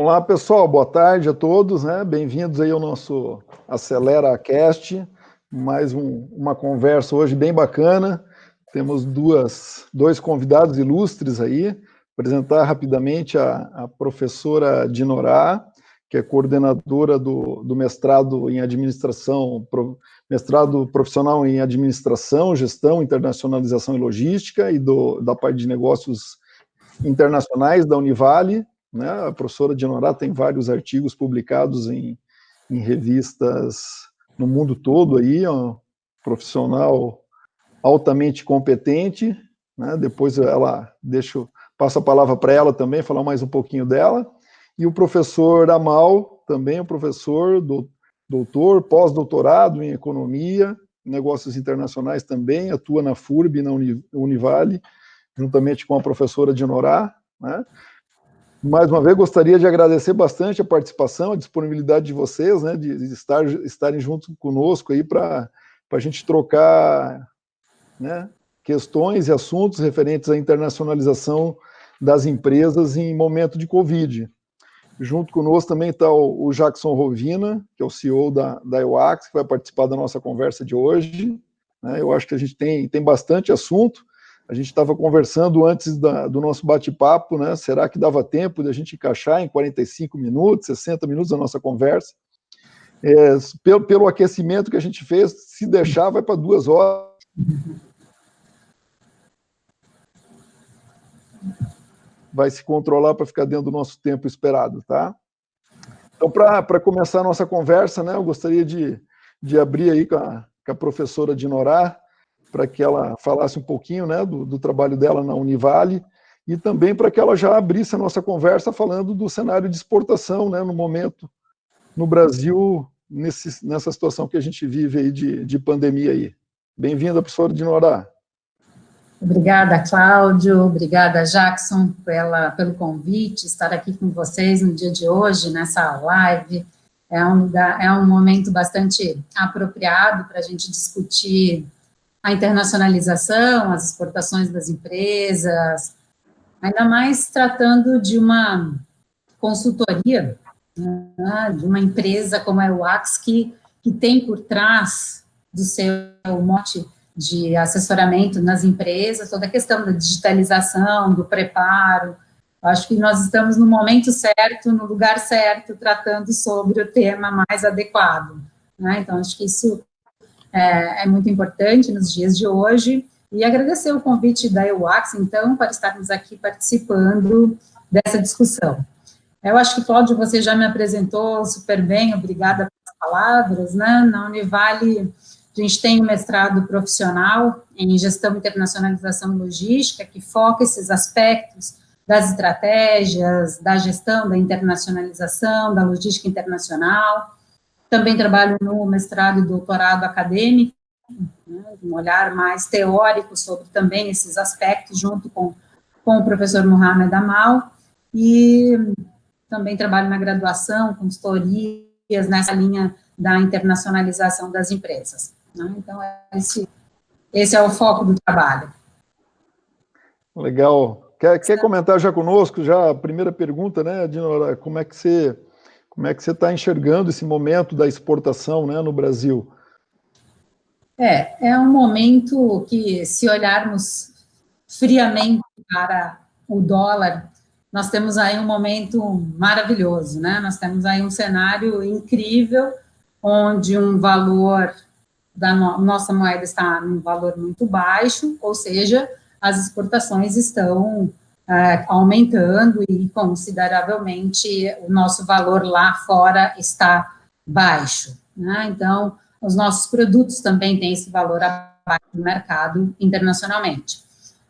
Olá, pessoal, boa tarde a todos, né? Bem-vindos aí ao nosso AceleraCast, mais uma conversa hoje bem bacana. Temos dois convidados ilustres aí. Apresentar rapidamente a professora Dinorá, que é coordenadora do mestrado em administração, mestrado profissional em administração, gestão, internacionalização e logística, e da parte de negócios internacionais da Univale, né? A professora Dinorá tem vários artigos publicados em revistas no mundo todo aí, é um profissional altamente competente, né? Depois passo a palavra para ela também, falar mais um pouquinho dela. E o professor Amal, também um professor, doutor, pós-doutorado em economia, negócios internacionais também, atua na FURB, na Univale, juntamente com a professora Dinorá, né? Mais uma vez, gostaria de agradecer bastante a participação, a disponibilidade de vocês, né, de estarem junto conosco aí para a gente trocar, né, questões e assuntos referentes à internacionalização das empresas em momento de Covid. Junto conosco também está o Jackson Rovina, que é o CEO da EWACS, que vai participar da nossa conversa de hoje, né? Eu acho que a gente tem bastante assunto. A gente estava conversando antes do nosso bate-papo, né? Será que dava tempo de a gente encaixar em 45 minutos, 60 minutos a nossa conversa? Pelo aquecimento que a gente fez, se deixar, vai para 2 horas. Vai se controlar para ficar dentro do nosso tempo esperado, tá? Então, para começar a nossa conversa, né, eu gostaria de abrir aí com a professora Dinorá, para que ela falasse um pouquinho, né, do trabalho dela na Univale, e também para que ela já abrisse a nossa conversa falando do cenário de exportação, né, no momento, no Brasil, nessa situação que a gente vive aí de pandemia aí. Bem-vinda, professora Dinorá. Obrigada, Cláudio, obrigada, Jackson, pelo convite, estar aqui com vocês no dia de hoje, nessa live. É um momento bastante apropriado para a gente discutir a internacionalização, as exportações das empresas, ainda mais tratando de uma consultoria, né, de uma empresa como a EWACS, que tem por trás do seu mote de assessoramento nas empresas, toda a questão da digitalização, do preparo. Acho que nós estamos no momento certo, no lugar certo, tratando sobre o tema mais adequado, né? Então, acho que isso é muito importante nos dias de hoje, e agradecer o convite da EWACS, então, para estarmos aqui participando dessa discussão. Eu acho que, Cláudio, você já me apresentou super bem, obrigada pelas palavras, né? Na Univale, a gente tem um mestrado profissional em gestão, internacionalização e logística, que foca esses aspectos das estratégias, da gestão, da internacionalização, da logística internacional. Também trabalho no mestrado e doutorado acadêmico, né, um olhar mais teórico sobre também esses aspectos, junto com o professor Mohamed Amal, e também trabalho na graduação, consultorias nessa linha da internacionalização das empresas, né? Então, esse é o foco do trabalho. Legal. Quer comentar já conosco, já a primeira pergunta, né, Dinorá, como é que você está enxergando esse momento da exportação, né, no Brasil? É um momento que, se olharmos friamente para o dólar, nós temos aí um momento maravilhoso, né? Nós temos aí um cenário incrível, onde um valor da nossa moeda está num valor muito baixo, ou seja, as exportações estão aumentando e consideravelmente o nosso valor lá fora está baixo, né? Então, os nossos produtos também têm esse valor abaixo do mercado internacionalmente.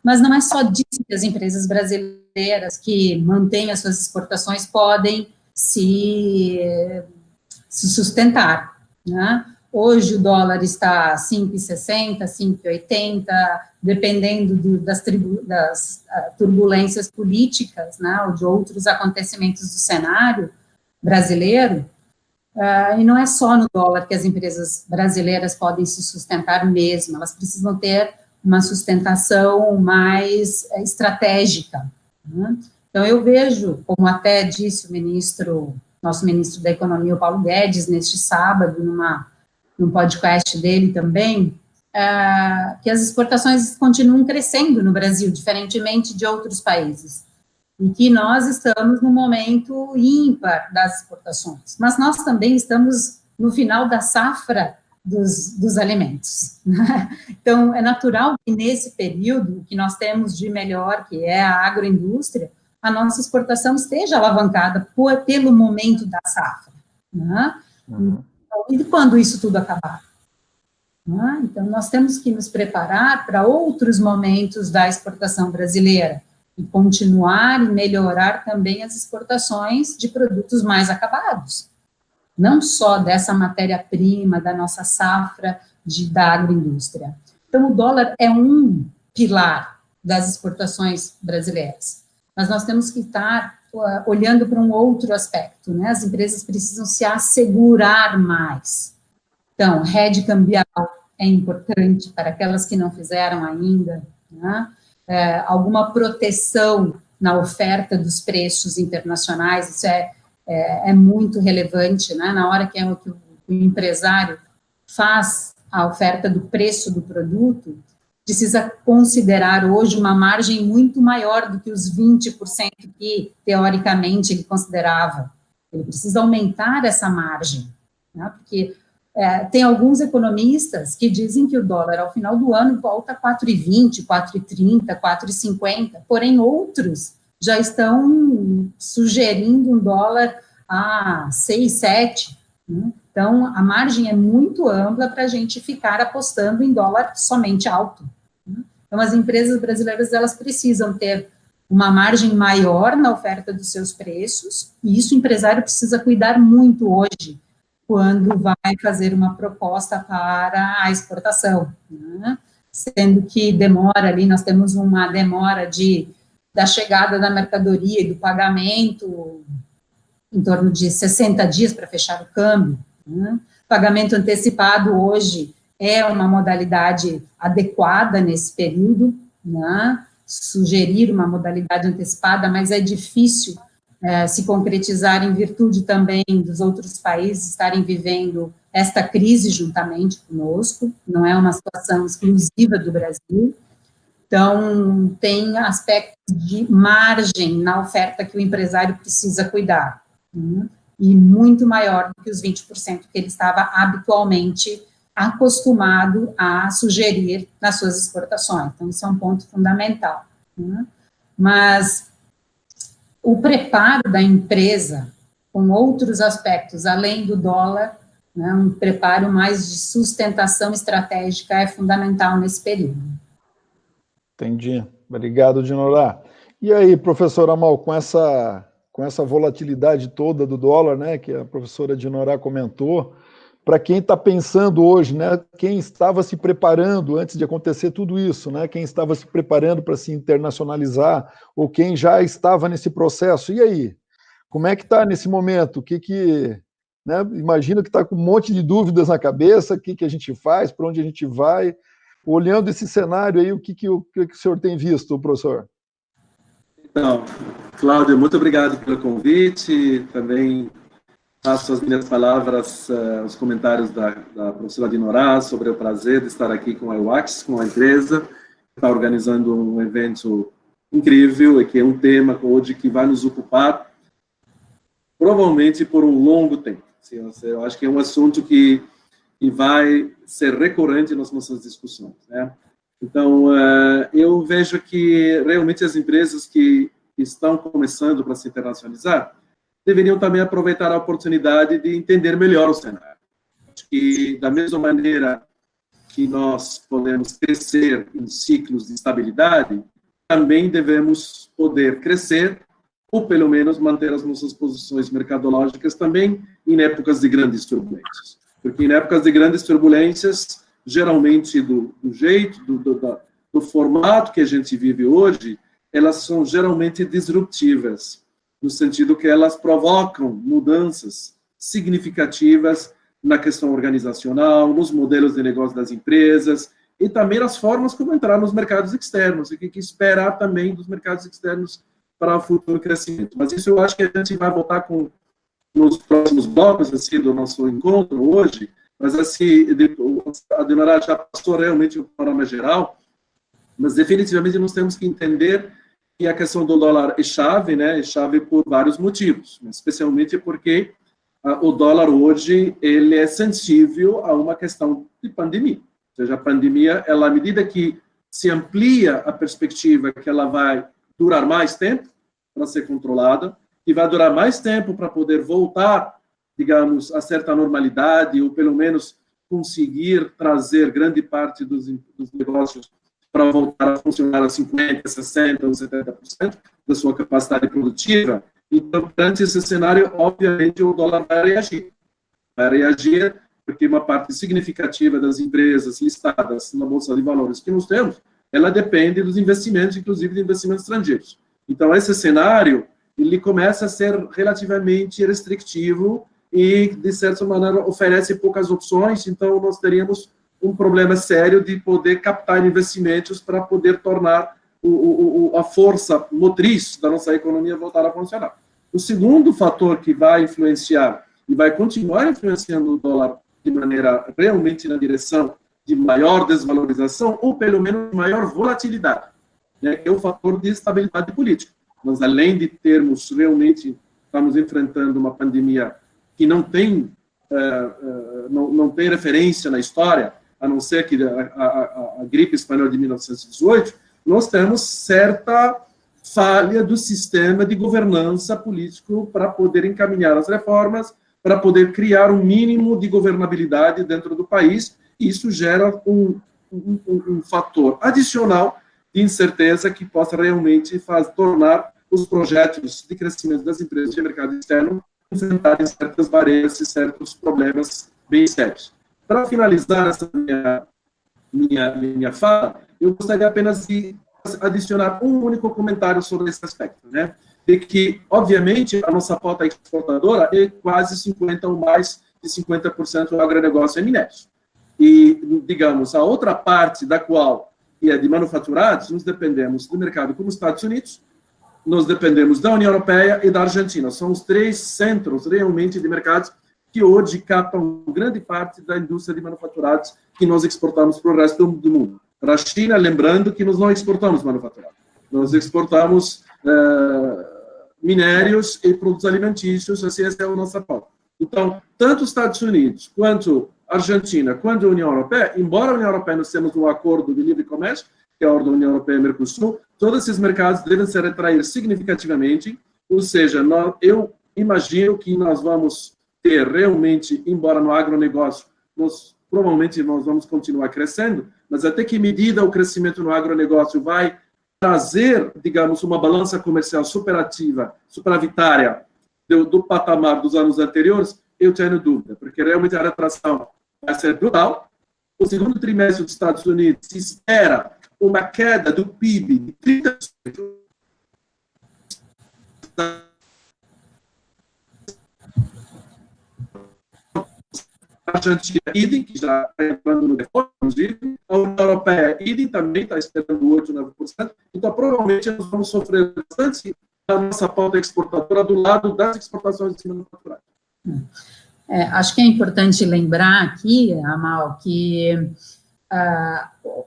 Mas não é só disso que as empresas brasileiras que mantêm as suas exportações podem se sustentar, né? Hoje o dólar está 5,60, 5,80, dependendo das turbulências políticas, né, ou de outros acontecimentos do cenário brasileiro, e não é só no dólar que as empresas brasileiras podem se sustentar mesmo, elas precisam ter uma sustentação mais estratégica, né? Então, eu vejo, como até disse o nosso ministro da Economia, o Paulo Guedes, neste sábado, num podcast dele também, que as exportações continuam crescendo no Brasil, diferentemente de outros países, e que nós estamos no momento ímpar das exportações, mas nós também estamos no final da safra dos alimentos, né? Então, é natural que nesse período, o que nós temos de melhor, que é a agroindústria, a nossa exportação esteja alavancada pelo momento da safra, né? Então, e quando isso tudo acabar? Né? Então, nós temos que nos preparar para outros momentos da exportação brasileira e continuar e melhorar também as exportações de produtos mais acabados, não só dessa matéria-prima, da nossa safra da agroindústria. Então, o dólar é um pilar das exportações brasileiras, mas nós temos que estar olhando para um outro aspecto, né? As empresas precisam se assegurar mais. Então, hedge cambial é importante para aquelas que não fizeram ainda, né? Alguma proteção na oferta dos preços internacionais, isso é muito relevante, né? Na hora que o empresário faz a oferta do preço do produto, precisa considerar hoje uma margem muito maior do que os 20% que, teoricamente, ele considerava. Ele precisa aumentar essa margem, né? Porque tem alguns economistas que dizem que o dólar, ao final do ano, volta a 4,20, 4,30, 4,50, porém, outros já estão sugerindo um dólar a 6, 7, né? Então, a margem é muito ampla para a gente ficar apostando em dólar somente alto, né? Então, as empresas brasileiras, elas precisam ter uma margem maior na oferta dos seus preços, e isso o empresário precisa cuidar muito hoje, quando vai fazer uma proposta para a exportação, né? Sendo que demora ali, nós temos uma demora da chegada da mercadoria e do pagamento em torno de 60 dias para fechar o câmbio, né? Pagamento antecipado hoje é uma modalidade adequada nesse período, né? Sugerir uma modalidade antecipada, mas é difícil se concretizar em virtude também dos outros países estarem vivendo esta crise juntamente conosco, não é uma situação exclusiva do Brasil. Então, tem aspectos de margem na oferta que o empresário precisa cuidar, né? E muito maior do que os 20% que ele estava habitualmente acostumado a sugerir nas suas exportações. Então, isso é um ponto fundamental, né? Mas o preparo da empresa com outros aspectos, além do dólar, né, um preparo mais de sustentação estratégica é fundamental nesse período. Entendi. Obrigado, Dinorá. E aí, professor Amal, com essa volatilidade toda do dólar, né, que a professora Dinorá comentou, para quem está pensando hoje, né, quem estava se preparando antes de acontecer tudo isso, né, quem estava se preparando para se internacionalizar, ou quem já estava nesse processo, e aí? Como é que está nesse momento? Né, imagino que está com um monte de dúvidas na cabeça, o que a gente faz, para onde a gente vai. Olhando esse cenário aí, o que o senhor tem visto, professor? Então, Cláudio, muito obrigado pelo convite, também faço as minhas palavras, os comentários da professora Dinorá sobre o prazer de estar aqui com a EWACS, com a empresa, que está organizando um evento incrível e que é um tema hoje que vai nos ocupar provavelmente por um longo tempo. Eu acho que é um assunto que vai ser recorrente nas nossas discussões, né? Então, eu vejo que realmente as empresas que estão começando para se internacionalizar deveriam também aproveitar a oportunidade de entender melhor o cenário. E da mesma maneira que nós podemos crescer em ciclos de estabilidade, também devemos poder crescer ou pelo menos manter as nossas posições mercadológicas também em épocas de grandes turbulências. Porque em épocas de grandes turbulências, geralmente do jeito, do formato que a gente vive hoje, elas são geralmente disruptivas, no sentido que elas provocam mudanças significativas na questão organizacional, nos modelos de negócio das empresas e também nas formas como entrar nos mercados externos e o que esperar também dos mercados externos para o futuro crescimento. Mas isso eu acho que a gente vai voltar com nos próximos blocos assim, do nosso encontro hoje, mas assim, a Dinora já passou realmente o panorama geral, mas definitivamente nós temos que entender que a questão do dólar é chave, né? É chave por vários motivos, especialmente porque o dólar hoje ele é sensível a uma questão de pandemia. Ou seja, a pandemia, ela, à medida que se amplia a perspectiva que ela vai durar mais tempo para ser controlada, que vai durar mais tempo para poder voltar, digamos, a certa normalidade, ou pelo menos conseguir trazer grande parte dos negócios para voltar a funcionar a 50%, 60% ou 70% da sua capacidade produtiva. Então, perante esse cenário, obviamente, o dólar vai reagir. Vai reagir porque uma parte significativa das empresas listadas na Bolsa de Valores que nós temos, ela depende dos investimentos, inclusive de investimentos estrangeiros. Então, esse cenário, ele começa a ser relativamente restritivo e, de certa maneira, oferece poucas opções, então nós teríamos um problema sério de poder captar investimentos para poder tornar a força motriz da nossa economia voltar a funcionar. O segundo fator que vai influenciar e vai continuar influenciando o dólar de maneira realmente na direção de maior desvalorização ou pelo menos maior volatilidade, né, que é o fator de estabilidade política. Nós, além de termos realmente, estamos enfrentando uma pandemia que não tem referência na história, a não ser que a gripe espanhola de 1918, nós temos certa falha do sistema de governança político para poder encaminhar as reformas, para poder criar um mínimo de governabilidade dentro do país, e isso gera um fator adicional de incerteza que possa realmente tornar os projetos de crescimento das empresas de mercado externo enfrentarem certas barreiras e certos problemas bem sérios. Para finalizar essa minha fala, eu gostaria apenas de adicionar um único comentário sobre esse aspecto, né? De que, obviamente, a nossa pauta exportadora é quase 50% ou mais de 50% do agronegócio e minérios. E, digamos, a outra parte da qual é de manufaturados, nós dependemos do mercado como os Estados Unidos, nós dependemos da União Europeia e da Argentina. São os três centros realmente de mercados que hoje captam grande parte da indústria de manufaturados que nós exportamos para o resto do mundo. Para a China, lembrando que nós não exportamos manufaturados, nós exportamos minérios e produtos alimentícios, assim, essa é a nossa pauta. Então, tanto os Estados Unidos, quanto a Argentina, quanto a União Europeia, embora a União Europeia nós temos um acordo de livre comércio, que é a ordem da União Europeia e Mercosul, todos esses mercados devem se retrair significativamente, ou seja, eu imagino que nós vamos ter realmente, embora no agronegócio, provavelmente nós vamos continuar crescendo, mas até que medida o crescimento no agronegócio vai trazer, digamos, uma balança comercial superavitária do patamar dos anos anteriores, eu tenho dúvida, porque realmente a retração vai ser brutal. O segundo trimestre dos Estados Unidos se espera uma queda do PIB de 30%. A Argentina, idem, que já está entrando no default, inclusive. A União Europeia, idem, também está esperando 8%, 9%. Então, provavelmente, nós vamos sofrer bastante da nossa pauta exportadora do lado das exportações de manufaturais. Acho que é importante lembrar aqui, Amal, que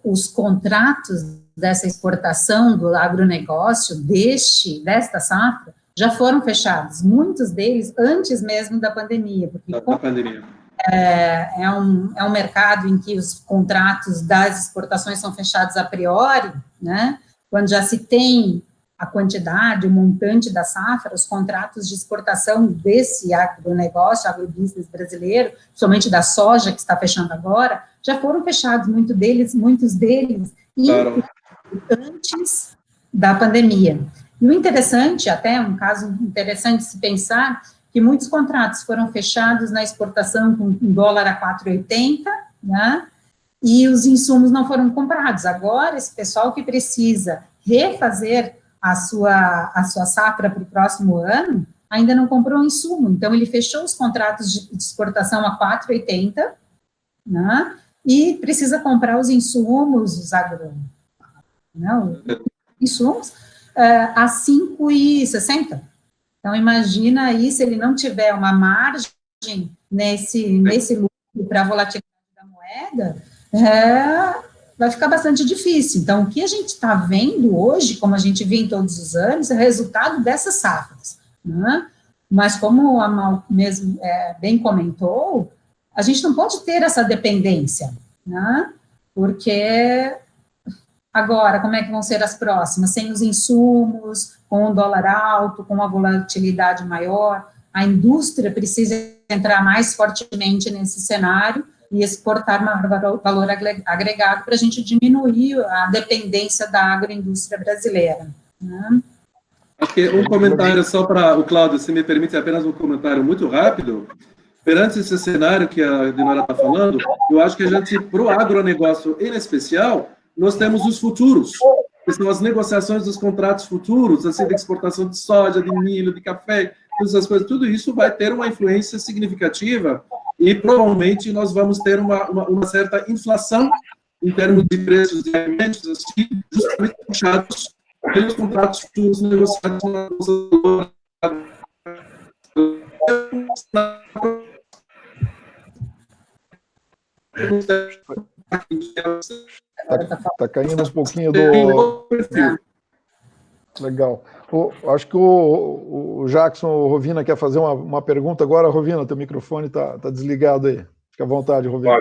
os contratos dessa exportação do agronegócio, desta safra, já foram fechados, muitos deles antes mesmo da pandemia. Porque da pandemia. É um mercado em que os contratos das exportações são fechados a priori, né? Quando já se tem a quantidade, o montante da safra, os contratos de exportação desse agronegócio, agrobusiness brasileiro, principalmente da soja, que está fechando agora, já foram fechados, muitos deles, claro, antes da pandemia. E o interessante, até um caso interessante de se pensar, que muitos contratos foram fechados na exportação com dólar a 4,80, né, e os insumos não foram comprados. Agora, esse pessoal que precisa refazer a sua safra para o próximo ano, ainda não comprou o insumo, então ele fechou os contratos de exportação a 4,80, né, e precisa comprar os insumos, insumos, a 5,60. Então, imagina aí, se ele não tiver uma margem nesse lucro para a volatilidade da moeda, vai ficar bastante difícil. Então, o que a gente está vendo hoje, como a gente vê em todos os anos, é o resultado dessas safras, né? Mas, como a Mal mesmo bem comentou, a gente não pode ter essa dependência, né? Porque agora, como é que vão ser as próximas? Sem os insumos, com o dólar alto, com a volatilidade maior, a indústria precisa entrar mais fortemente nesse cenário e exportar maior valor agregado para a gente diminuir a dependência da agroindústria brasileira, né? Acho que um comentário só para o Cláudio, se me permite apenas um comentário muito rápido. Perante esse cenário que a Dinora está falando, eu acho que a gente, para o agronegócio em especial, nós temos os futuros, que são as negociações dos contratos futuros, assim, de exportação de soja, de milho, de café, todas essas coisas, tudo isso vai ter uma influência significativa e provavelmente nós vamos ter uma certa inflação em termos de preços de alimentos, assim, justamente puxados pelos contratos futuros negociados na bolsa. Tá caindo um pouquinho do... Legal. Acho que o Jackson, o Rovina quer fazer uma pergunta agora. Rovina, teu microfone tá desligado aí. Fica à vontade, Rovina.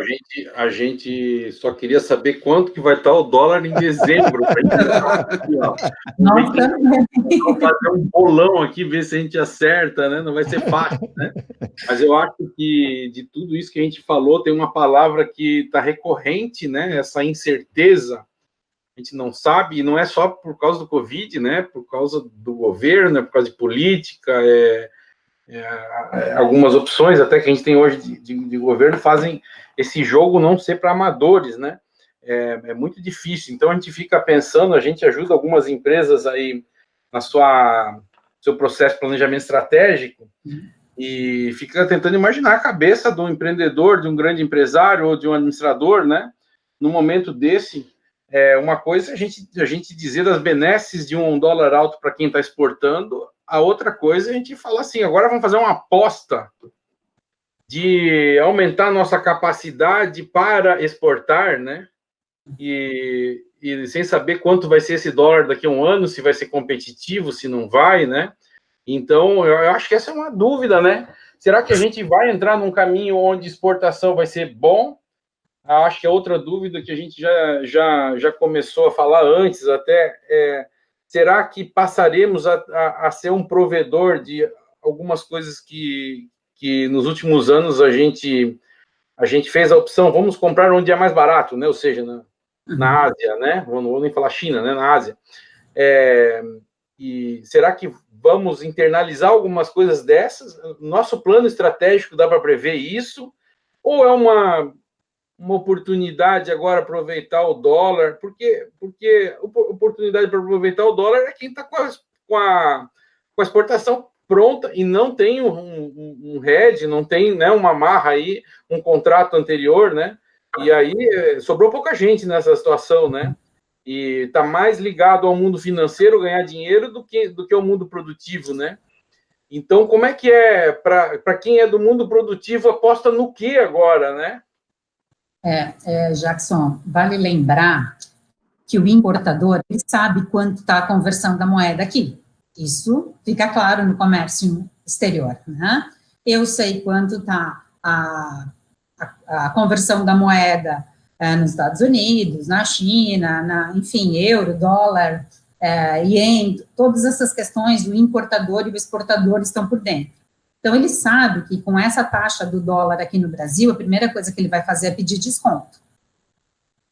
A gente só queria saber quanto que vai estar o dólar em dezembro. Vamos fazer um bolão aqui, ver se a gente acerta, né? Não vai ser fácil, né? Mas eu acho que de tudo isso que a gente falou, tem uma palavra que está recorrente, né? Essa incerteza. A gente não sabe, e não é só por causa do Covid, né? Por causa do governo, por causa de política, algumas opções até que a gente tem hoje de governo fazem esse jogo não ser para amadores, né? É muito difícil. Então a gente fica pensando, a gente ajuda algumas empresas aí na seu processo de planejamento estratégico e fica tentando imaginar a cabeça do empreendedor, de um grande empresário ou de um administrador, né? No momento desse, uma coisa é a gente dizer das benesses de um dólar alto para quem está exportando. A outra coisa é a gente falar assim, agora vamos fazer uma aposta de aumentar a nossa capacidade para exportar, né? E sem saber quanto vai ser esse dólar daqui a um ano, se vai ser competitivo, se não vai, né? Então, eu acho que essa é uma dúvida, né? Será que a gente vai entrar num caminho onde exportação vai ser bom? Acho que a outra dúvida que a gente já começou a falar antes até será que passaremos a ser um provedor de algumas coisas que nos últimos anos a gente fez a opção, vamos comprar onde é mais barato, né? Ou seja, na Ásia, né? Não vou nem falar China, né? Na Ásia. E será que vamos internalizar algumas coisas dessas? Nosso plano estratégico dá para prever isso? Ou é uma oportunidade agora aproveitar o dólar, porque oportunidade para aproveitar o dólar é quem está com a exportação pronta e não tem um hedge, não tem, né, uma amarra aí, um contrato anterior, né? E aí sobrou pouca gente nessa situação, né? E está mais ligado ao mundo financeiro, ganhar dinheiro, do que ao mundo produtivo, né? Então, como é que para quem é do mundo produtivo, aposta no que agora, né? Jackson, vale lembrar que o importador ele sabe quanto está a conversão da moeda aqui. Isso fica claro no comércio exterior, né? Eu sei quanto está a conversão da moeda nos Estados Unidos, na China, enfim, euro, dólar, ien, todas essas questões do importador e do exportador estão por dentro. Então, ele sabe que com essa taxa do dólar aqui no Brasil, a primeira coisa que ele vai fazer é pedir desconto,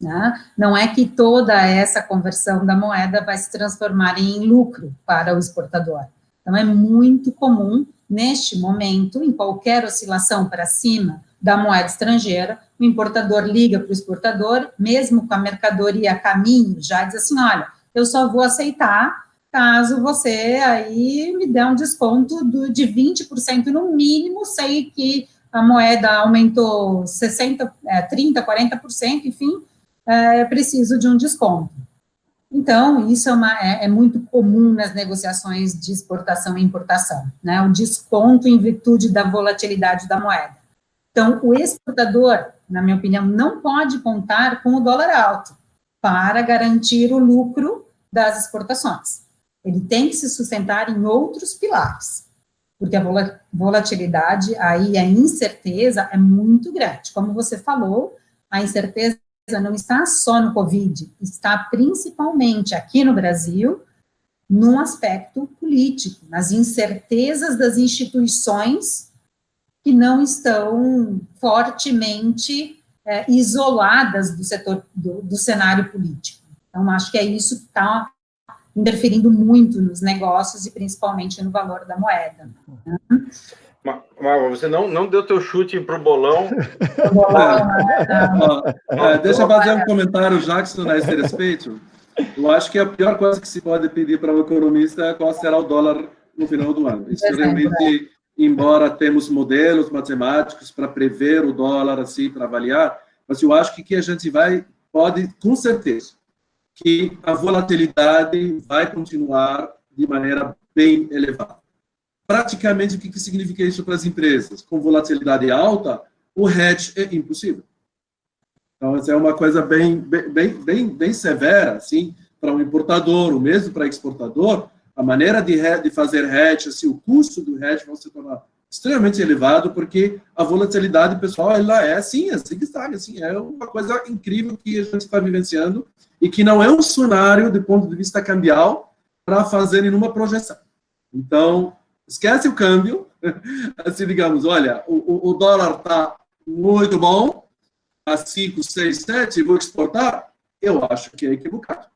né? Não é que toda essa conversão da moeda vai se transformar em lucro para o exportador. Então, é muito comum, neste momento, em qualquer oscilação para cima da moeda estrangeira, o importador liga para o exportador, mesmo com a mercadoria a caminho, já diz assim, olha, eu só vou aceitar caso você aí me dê um desconto de 20% no mínimo, sei que a moeda aumentou 60%, 30%, 40%, enfim, preciso de um desconto. Então, isso é muito comum nas negociações de exportação e importação, né? O desconto em virtude da volatilidade da moeda. Então, o exportador, na minha opinião, não pode contar com o dólar alto para garantir o lucro das exportações. Ele tem que se sustentar em outros pilares, porque a volatilidade, aí a incerteza é muito grande. Como você falou, a incerteza não está só no Covid, está principalmente aqui no Brasil, num aspecto político, nas incertezas das instituições que não estão fortemente isoladas do setor, do cenário político. Então, acho que é isso que está interferindo muito nos negócios e principalmente no valor da moeda. Né? Mas você não deu teu chute para o bolão. Deixa eu fazer um comentário, Jackson, a esse respeito. Eu acho que a pior coisa que se pode pedir para o economista é qual será o dólar no final do ano. Isso realmente, embora temos modelos matemáticos para prever o dólar, assim, para avaliar, mas eu acho que a gente pode, com certeza, que a volatilidade vai continuar de maneira bem elevada. Praticamente, o que significa isso para as empresas? Com volatilidade alta, o hedge é impossível. Então, essa é uma coisa bem severa, assim, para um importador, ou mesmo para exportador, a maneira de fazer hedge, assim, o custo do hedge vai se tornar extremamente elevado, porque a volatilidade, pessoal, ela é assim, assim, é uma coisa incrível que a gente está vivenciando e que não é um cenário, do ponto de vista cambial, para fazerem uma projeção. Então, esquece o câmbio, assim, digamos, olha, o dólar está muito bom, a 5, 6, 7, vou exportar, eu acho que é equivocado.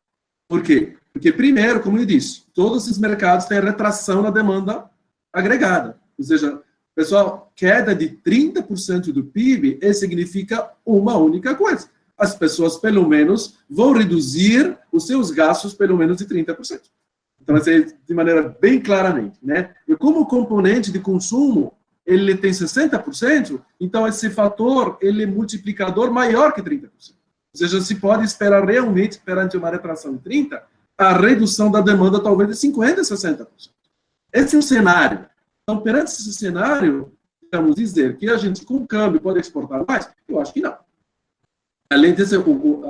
Por quê? Porque, primeiro, como eu disse, todos esses mercados têm retração na demanda agregada. Ou seja, pessoal, queda de 30% do PIB significa uma única coisa. As pessoas, pelo menos, vão reduzir os seus gastos pelo menos de 30%. Então, assim, de maneira bem claramente, né? E como componente de consumo, ele tem 60%, então esse fator, ele é multiplicador maior que 30%. Ou seja, se pode esperar realmente, perante uma retração de 30%, a redução da demanda talvez de 50%, 60%. Esse é o cenário. Então, perante esse cenário, vamos dizer que a gente, com câmbio, pode exportar mais? Eu acho que não. Além disso,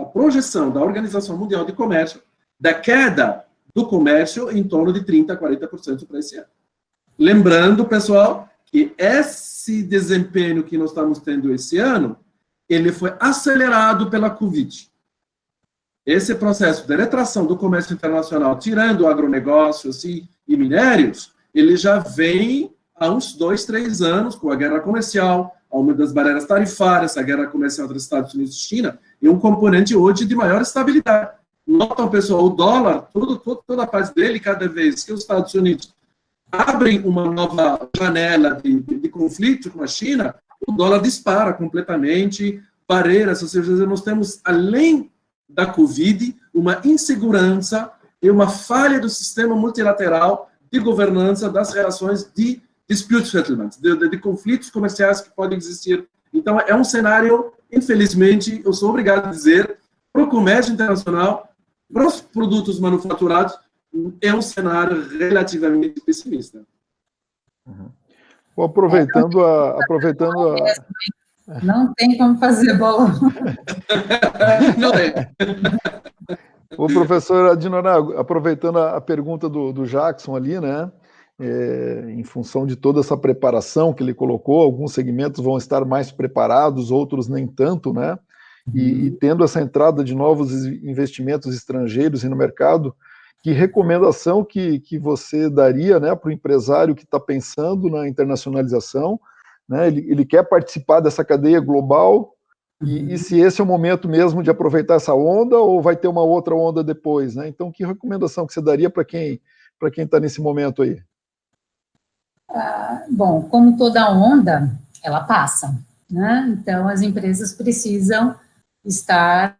a projeção da Organização Mundial de Comércio, da queda do comércio em torno de 30% a 40% para esse ano. Lembrando, pessoal, que esse desempenho que nós estamos tendo esse ano, ele foi acelerado pela Covid. Esse processo de retração do comércio internacional, tirando o agronegócio assim, e minérios, ele já vem há uns 2, 3 anos, com a guerra comercial, aumento das barreiras tarifárias, a guerra comercial entre Estados Unidos e China, e um componente hoje de maior estabilidade. Notam, pessoal, o dólar, toda a parte dele, cada vez que os Estados Unidos abrem uma nova janela de conflito com a China, o dólar dispara completamente, barreiras, ou seja, nós temos, além da Covid, uma insegurança e uma falha do sistema multilateral de governança das relações de dispute settlement, de conflitos comerciais que podem existir. Então, é um cenário, infelizmente, eu sou obrigado a dizer, para o comércio internacional, para os produtos manufaturados, é um cenário relativamente pessimista. Uhum. Bom, aproveitando a... Não tem como fazer bolão. Não é. O professor Adinorar, aproveitando a pergunta do Jackson ali, né? Em função de toda essa preparação que ele colocou, alguns segmentos vão estar mais preparados, outros nem tanto, né? E tendo essa entrada de novos investimentos estrangeiros no mercado, que recomendação que você daria, né, para o empresário que está pensando na internacionalização, né? Ele quer participar dessa cadeia global, e se esse é o momento mesmo de aproveitar essa onda, ou vai ter uma outra onda depois, né? Então, que recomendação que você daria para quem está nesse momento aí? Bom, como toda onda, ela passa, né? Então, as empresas precisam estar,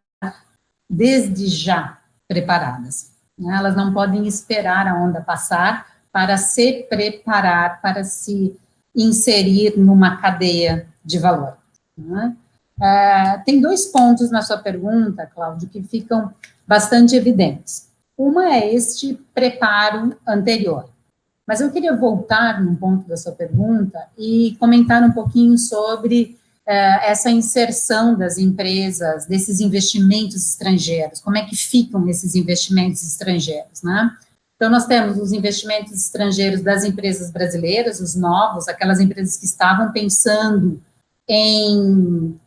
desde já, preparadas, né? Elas não podem esperar a onda passar para se preparar, para se inserir numa cadeia de valor, né? Tem 2 pontos na sua pergunta, Cláudio, que ficam bastante evidentes. Uma é este preparo anterior. Mas eu queria voltar num ponto da sua pergunta e comentar um pouquinho sobre essa inserção das empresas, desses investimentos estrangeiros, como é que ficam esses investimentos estrangeiros, né? Então, nós temos os investimentos estrangeiros das empresas brasileiras, os novos, aquelas empresas que estavam pensando em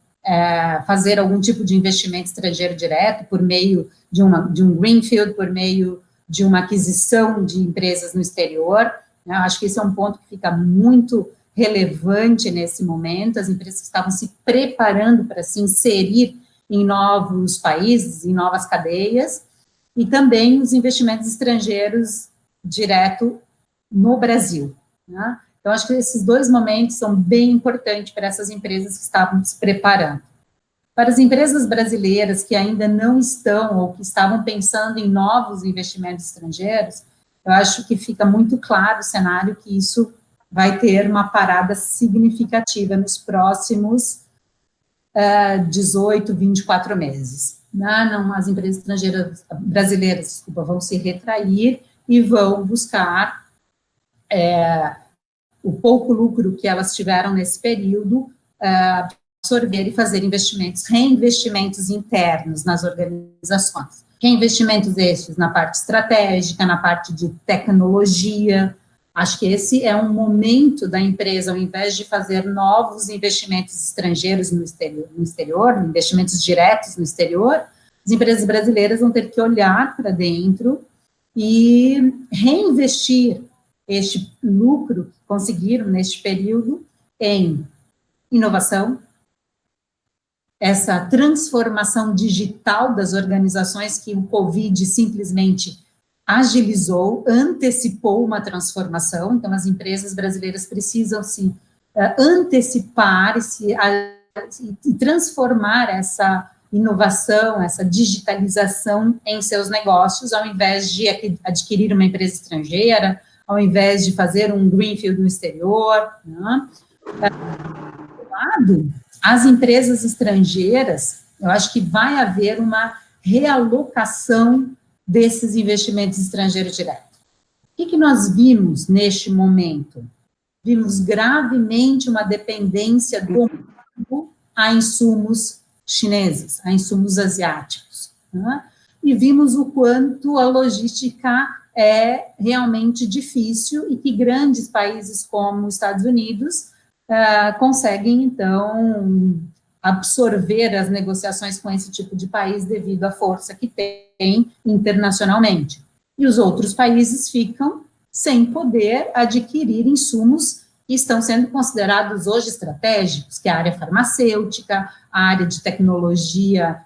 fazer algum tipo de investimento estrangeiro direto por meio de um greenfield, por meio de uma aquisição de empresas no exterior, né? Eu acho que esse é um ponto que fica muito relevante nesse momento, as empresas estavam se preparando para se inserir em novos países, em novas cadeias, e também os investimentos estrangeiros direto no Brasil, né? Então, acho que esses dois momentos são bem importantes para essas empresas que estavam se preparando. Para as empresas brasileiras que ainda não estão ou que estavam pensando em novos investimentos estrangeiros, eu acho que fica muito claro o cenário que isso vai ter uma parada significativa nos próximos 18, 24 meses. Não, as empresas estrangeiras brasileiras, vão se retrair e vão buscar o pouco lucro que elas tiveram nesse período, absorver e fazer investimentos, reinvestimentos internos nas organizações. Reinvestimentos esses na parte estratégica, na parte de tecnologia. Acho que esse é um momento da empresa, ao invés de fazer novos investimentos estrangeiros no exterior, investimentos diretos no exterior, as empresas brasileiras vão ter que olhar para dentro e reinvestir este lucro que conseguiram neste período em inovação, essa transformação digital das organizações que o Covid simplesmente agilizou, antecipou uma transformação. Então, as empresas brasileiras precisam se antecipar e transformar essa inovação, essa digitalização em seus negócios, ao invés de adquirir uma empresa estrangeira, ao invés de fazer um greenfield no exterior, né? Do lado, as empresas estrangeiras, eu acho que vai haver uma realocação desses investimentos estrangeiros diretos. O que nós vimos neste momento? Vimos gravemente uma dependência do mundo a insumos chineses, a insumos asiáticos, né? E vimos o quanto a logística é realmente difícil e que grandes países como os Estados Unidos conseguem, então, absorver as negociações com esse tipo de país devido à força que tem internacionalmente. E os outros países ficam sem poder adquirir insumos que estão sendo considerados hoje estratégicos, que é a área farmacêutica, a área de tecnologia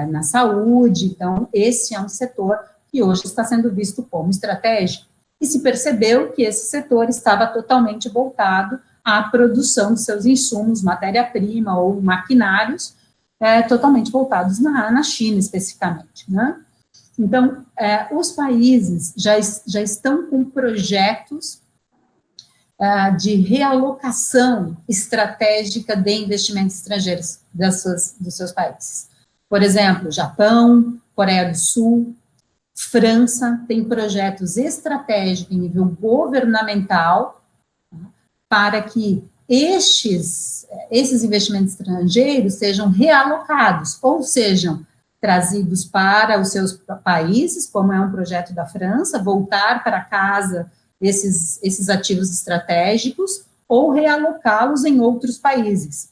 na saúde. Então, esse é um setor que hoje está sendo visto como estratégico. E se percebeu que esse setor estava totalmente voltado à produção de seus insumos, matéria-prima ou maquinários, totalmente voltados na China, especificamente, né? Então, os países já estão com projetos de realocação estratégica de investimentos estrangeiros dos seus países. Por exemplo, Japão, Coreia do Sul, França tem projetos estratégicos em nível governamental para que esses investimentos estrangeiros sejam realocados, ou sejam trazidos para os seus países, como é um projeto da França, voltar para casa esses ativos estratégicos, ou realocá-los em outros países,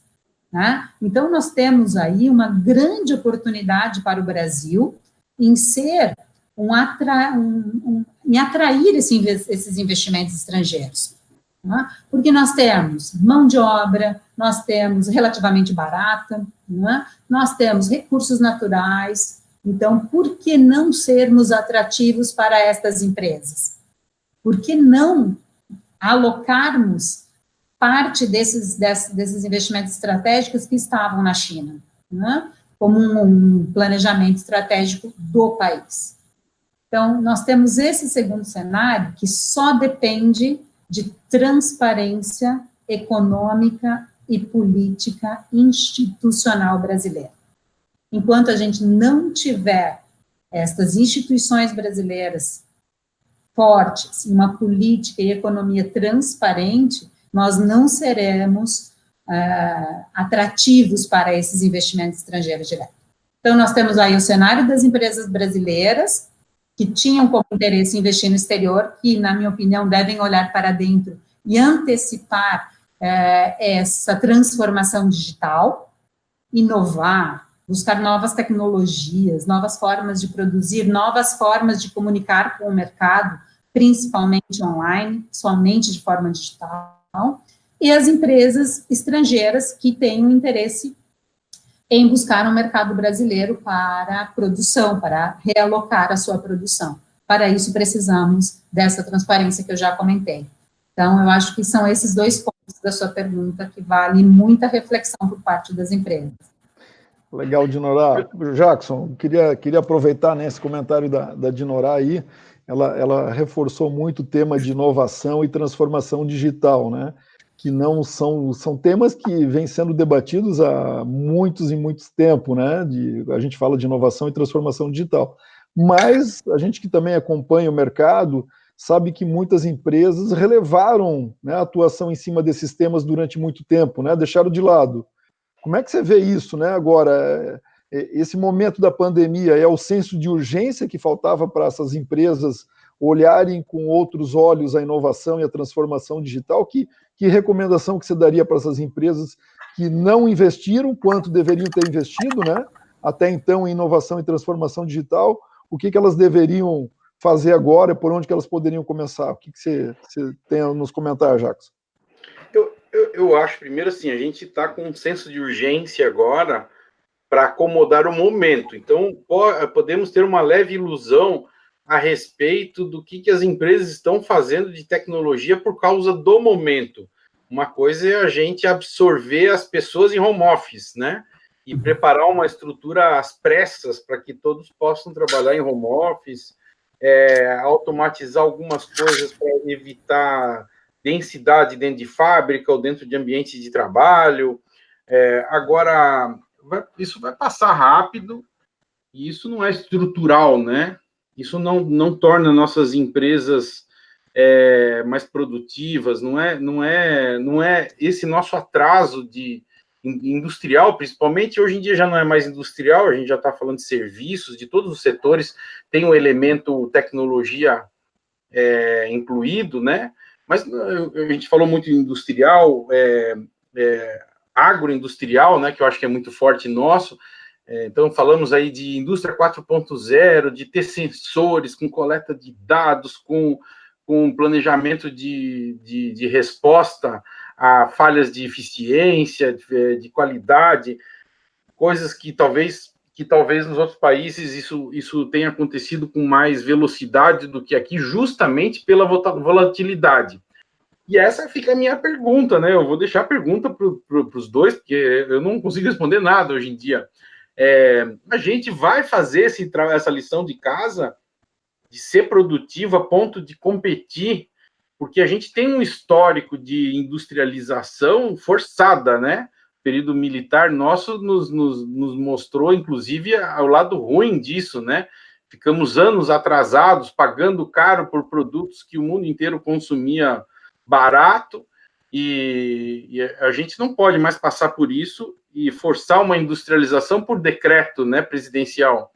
né? Então, nós temos aí uma grande oportunidade para o Brasil em ser em atrair esses investimentos estrangeiros, né? Porque nós temos mão de obra, nós temos relativamente barata, né? Nós temos recursos naturais. Então, por que não sermos atrativos para estas empresas? Por que não alocarmos parte desses investimentos estratégicos que estavam na China, né? Como um planejamento estratégico do país? Então, nós temos esse segundo cenário que só depende de transparência econômica e política institucional brasileira. Enquanto a gente não tiver estas instituições brasileiras fortes, uma política e economia transparente, nós não seremos atrativos para esses investimentos estrangeiros diretos. Então, nós temos aí o cenário das empresas brasileiras, que tinham como interesse investir no exterior, que, na minha opinião, devem olhar para dentro e antecipar essa transformação digital, inovar, buscar novas tecnologias, novas formas de produzir, novas formas de comunicar com o mercado, principalmente online, somente de forma digital, e as empresas estrangeiras que têm um interesse em buscar um mercado brasileiro para a produção, para realocar a sua produção. Para isso, precisamos dessa transparência que eu já comentei. Então, eu acho que são esses dois pontos da sua pergunta que vale muita reflexão por parte das empresas. Legal, Dinorá. Jackson, queria aproveitar, né, esse comentário da Dinorá aí, ela reforçou muito o tema de inovação e transformação digital, né, que não são temas que vêm sendo debatidos há muitos tempo, né, a gente fala de inovação e transformação digital, mas a gente que também acompanha o mercado sabe que muitas empresas relevaram, né, a atuação em cima desses temas durante muito tempo, né, deixaram de lado. Como é que você vê isso, né, agora, esse momento da pandemia, é o senso de urgência que faltava para essas empresas olharem com outros olhos a inovação e a transformação digital? Que recomendação que você daria para essas empresas que não investiram quanto deveriam ter investido, né, até então em inovação e transformação digital? O que elas deveriam fazer agora, por onde que elas poderiam começar? O que você tem a nos comentar, Jackson? Eu acho, primeiro assim, a gente está com um senso de urgência agora para acomodar o momento. Então, podemos ter uma leve ilusão a respeito do que as empresas estão fazendo de tecnologia por causa do momento. Uma coisa é a gente absorver as pessoas em home office, né? E preparar uma estrutura às pressas para que todos possam trabalhar em home office, automatizar algumas coisas para evitar densidade dentro de fábrica ou dentro de ambiente de trabalho. Agora, isso vai passar rápido e isso não é estrutural, né? Isso não torna nossas empresas mais produtivas, não é esse nosso atraso de industrial, principalmente hoje em dia já não é mais industrial, a gente já está falando de serviços, de todos os setores, tem o elemento tecnologia incluído, né? Mas a gente falou muito industrial, agroindustrial, né, que eu acho que é muito forte nosso. Então, falamos aí de indústria 4.0, de ter sensores com coleta de dados, com planejamento de resposta a falhas de eficiência, de qualidade, coisas que talvez nos outros países isso tenha acontecido com mais velocidade do que aqui, justamente pela volatilidade. E essa fica a minha pergunta, né? Eu vou deixar a pergunta para os dois, porque eu não consigo responder nada hoje em dia. A gente vai fazer essa lição de casa de ser produtivo a ponto de competir, porque a gente tem um histórico de industrialização forçada, né? O período militar nosso nos mostrou, inclusive, o lado ruim disso, né? Ficamos anos atrasados, pagando caro por produtos que o mundo inteiro consumia barato, e a gente não pode mais passar por isso e forçar uma industrialização por decreto, né, presidencial.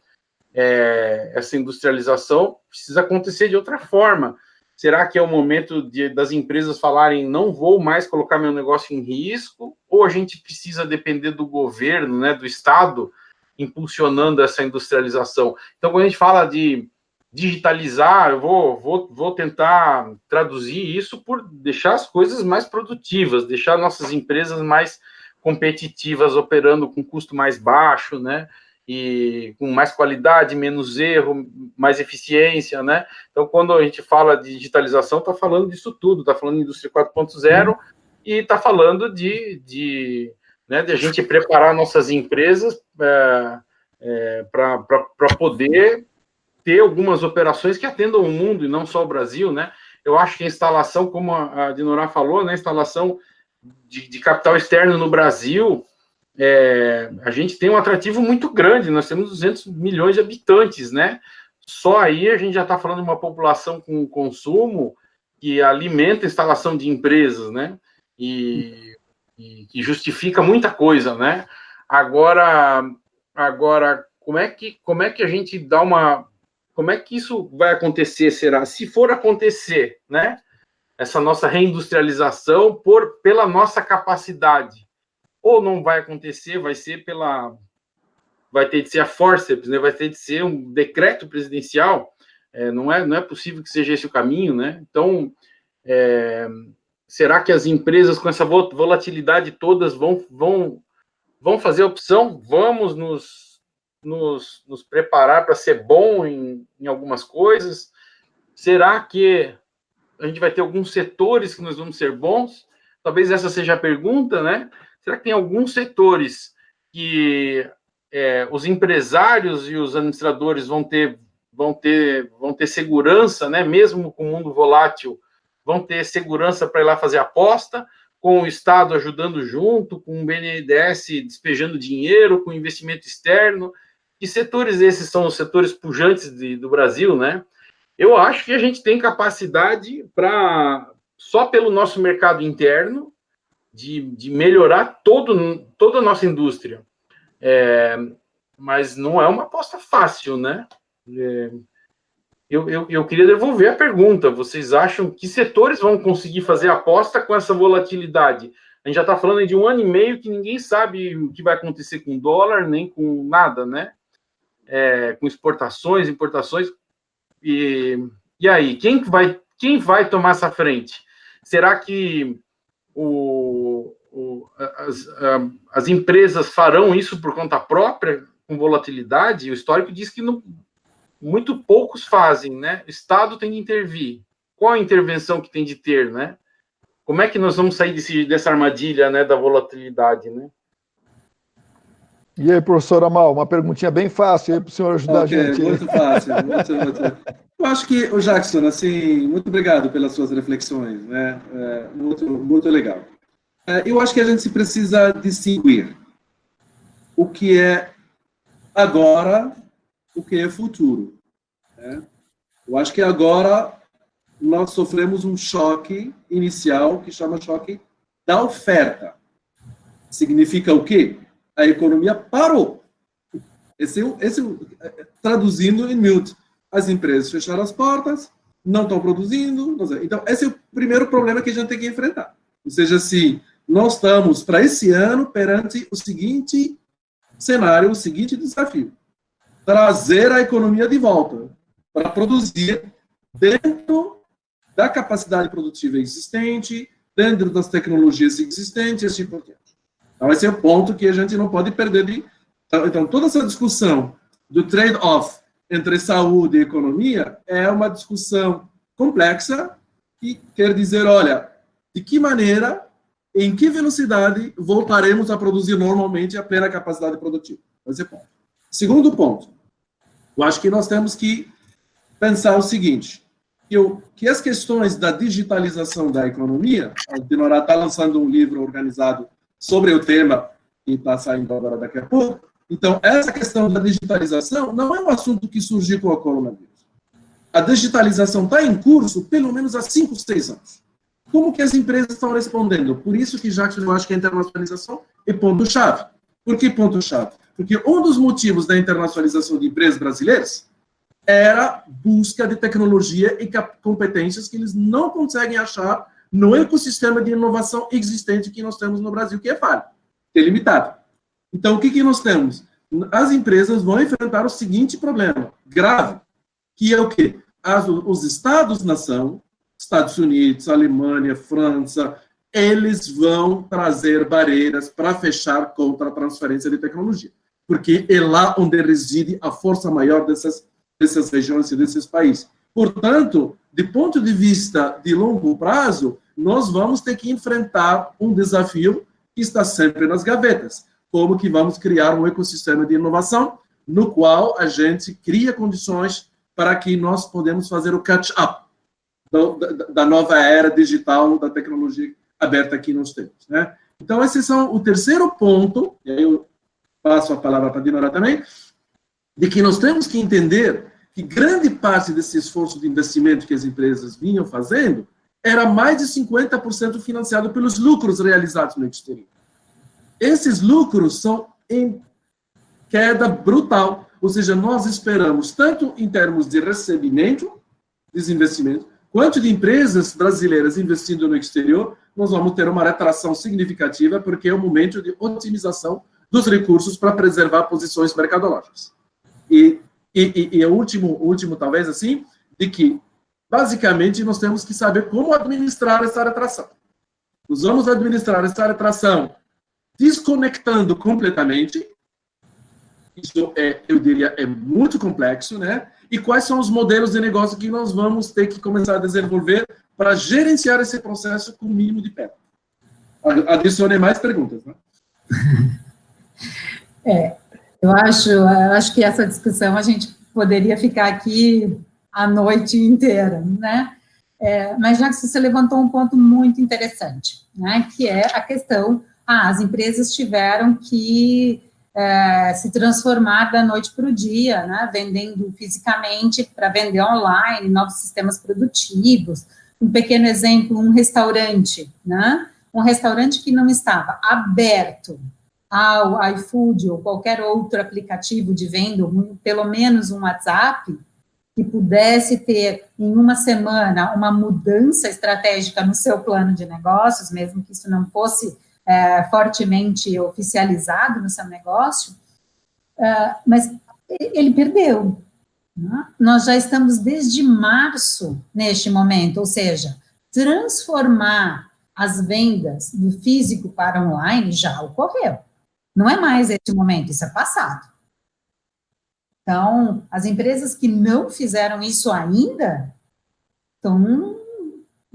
Essa industrialização precisa acontecer de outra forma. Será que é o momento das empresas falarem, não vou mais colocar meu negócio em risco? Ou a gente precisa depender do governo, né, do Estado, impulsionando essa industrialização? Então, quando a gente fala de digitalizar, eu vou tentar traduzir isso por deixar as coisas mais produtivas, deixar nossas empresas mais competitivas, operando com custo mais baixo, né? E com mais qualidade, menos erro, mais eficiência, né? Então, quando a gente fala de digitalização, está falando disso tudo, está falando de indústria 4.0 e está falando de a gente preparar nossas empresas para poder ter algumas operações que atendam o mundo e não só o Brasil, né? Eu acho que a instalação, como a Dinorá falou, né, a instalação de capital externo no Brasil a gente tem um atrativo muito grande, nós temos 200 milhões de habitantes, né? Só aí a gente já está falando de uma população com consumo que alimenta a instalação de empresas, né? E que justifica muita coisa, né? Agora, como é que a gente dá uma... Como é que isso vai acontecer, será? Se for acontecer, né? Essa nossa reindustrialização pela nossa capacidade, ou não vai acontecer, vai ter de ser a forceps, né? Vai ter de ser um decreto presidencial, não é possível que seja esse o caminho, né? Então, será que as empresas com essa volatilidade todas vão fazer a opção? Vamos nos preparar para ser bom em algumas coisas? Será que a gente vai ter alguns setores que nós vamos ser bons? Talvez essa seja a pergunta, né? Será que tem alguns setores que os empresários e os administradores vão ter segurança, né? Mesmo com o mundo volátil, vão ter segurança para ir lá fazer aposta, com o Estado ajudando junto, com o BNDES despejando dinheiro, com investimento externo? Que setores esses são os setores pujantes do Brasil, né? Eu acho que a gente tem capacidade só pelo nosso mercado interno, de melhorar toda a nossa indústria. Mas não é uma aposta fácil, né? Eu queria devolver a pergunta. Vocês acham que setores vão conseguir fazer aposta com essa volatilidade? A gente já está falando de 1 ano e meio que ninguém sabe o que vai acontecer com o dólar, nem com nada, né? Com exportações, importações. E aí, quem vai tomar essa frente? Será que as empresas farão isso por conta própria, com volatilidade? O histórico diz que muito poucos fazem, né? O Estado tem de intervir. Qual a intervenção que tem de ter, né? Como é que nós vamos sair dessa armadilha, né, da volatilidade, né? E aí, professor Amal, uma perguntinha bem fácil aí para o senhor ajudar a gente. Muito fácil, muito. Eu acho que, o Jackson, assim, muito obrigado pelas suas reflexões, né? Muito legal. Eu acho que a gente precisa distinguir o que é agora, o que é futuro, né? Eu acho que agora nós sofremos um choque inicial que chama choque da oferta. Significa o quê? A economia parou. Traduzindo em miúdo, as empresas fecharam as portas, não estão produzindo. Então, esse é o primeiro problema que a gente tem que enfrentar. Ou seja, assim, nós estamos, para esse ano, perante o seguinte cenário, o seguinte desafio: trazer a economia de volta para produzir dentro da capacidade produtiva existente, dentro das tecnologias existentes, assim por diante. Então, esse é o ponto que a gente não pode perder de... Então, toda essa discussão do trade-off entre saúde e economia é uma discussão complexa e quer dizer, olha, de que maneira, em que velocidade voltaremos a produzir normalmente a plena capacidade produtiva. Esse é o ponto. Segundo ponto, eu acho que nós temos que pensar o seguinte, que as questões da digitalização da economia, a Dinorá está lançando um livro organizado sobre o tema, que está saindo agora daqui a pouco. Então, essa questão da digitalização não é um assunto que surgiu com a coronavírus. A digitalização está em curso pelo menos há 5, 6 anos. Como que as empresas estão respondendo? Por isso que, Jackson, eu acho que a internacionalização é ponto-chave. Por que ponto-chave? Porque um dos motivos da internacionalização de empresas brasileiras era busca de tecnologia e competências que eles não conseguem achar no ecossistema de inovação existente que nós temos no Brasil, que é falho, que é limitado. Então, o que nós temos? As empresas vão enfrentar o seguinte problema grave, que é o quê? Os Estados-nação, Estados Unidos, Alemanha, França, eles vão trazer barreiras para fechar contra a transferência de tecnologia, porque é lá onde reside a força maior dessas regiões e desses países. Portanto, de ponto de vista de longo prazo, nós vamos ter que enfrentar um desafio que está sempre nas gavetas. Como que vamos criar um ecossistema de inovação no qual a gente cria condições para que nós podemos fazer o catch-up da nova era digital, da tecnologia aberta que nós temos, né? Então, esses são o terceiro ponto, e aí eu passo a palavra para a Dinora também, de que nós temos que entender que grande parte desse esforço de investimento que as empresas vinham fazendo era mais de 50% financiado pelos lucros realizados no exterior. Esses lucros são em queda brutal, ou seja, nós esperamos, tanto em termos de recebimento, desinvestimento, quanto de empresas brasileiras investindo no exterior, nós vamos ter uma retração significativa, porque é um momento de otimização dos recursos para preservar posições mercadológicas. E o último, talvez assim, de que, basicamente, nós temos que saber como administrar essa retração. Nós vamos administrar essa retração desconectando completamente. Isso eu diria, é muito complexo, né? E quais são os modelos de negócio que nós vamos ter que começar a desenvolver para gerenciar esse processo com o mínimo de perda? Adicione mais perguntas, né? Eu acho que essa discussão a gente poderia ficar aqui a noite inteira, né? Mas já que você levantou um ponto muito interessante, né? Que é a questão, as empresas tiveram que se transformar da noite para o dia, né? Vendendo fisicamente para vender online, novos sistemas produtivos. Um pequeno exemplo, um restaurante, né? Um restaurante que não estava aberto ao iFood ou qualquer outro aplicativo de venda, pelo menos um WhatsApp, que pudesse ter, em uma semana, uma mudança estratégica no seu plano de negócios, mesmo que isso não fosse fortemente oficializado no seu negócio, mas ele perdeu. Né? Nós já estamos desde março neste momento, ou seja, transformar as vendas do físico para online já ocorreu. Não é mais esse momento, isso é passado. Então, as empresas que não fizeram isso ainda, então,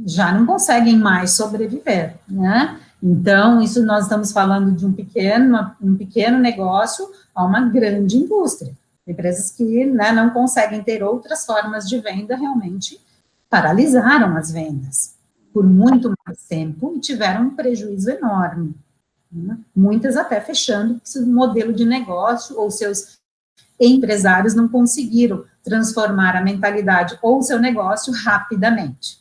já não conseguem mais sobreviver, né? Então, isso nós estamos falando de um pequeno negócio a uma grande indústria. Empresas que, né, não conseguem ter outras formas de venda, realmente paralisaram as vendas por muito mais tempo e tiveram um prejuízo enorme. Né? Muitas até fechando, porque seu modelo de negócio ou seus empresários não conseguiram transformar a mentalidade ou o seu negócio rapidamente.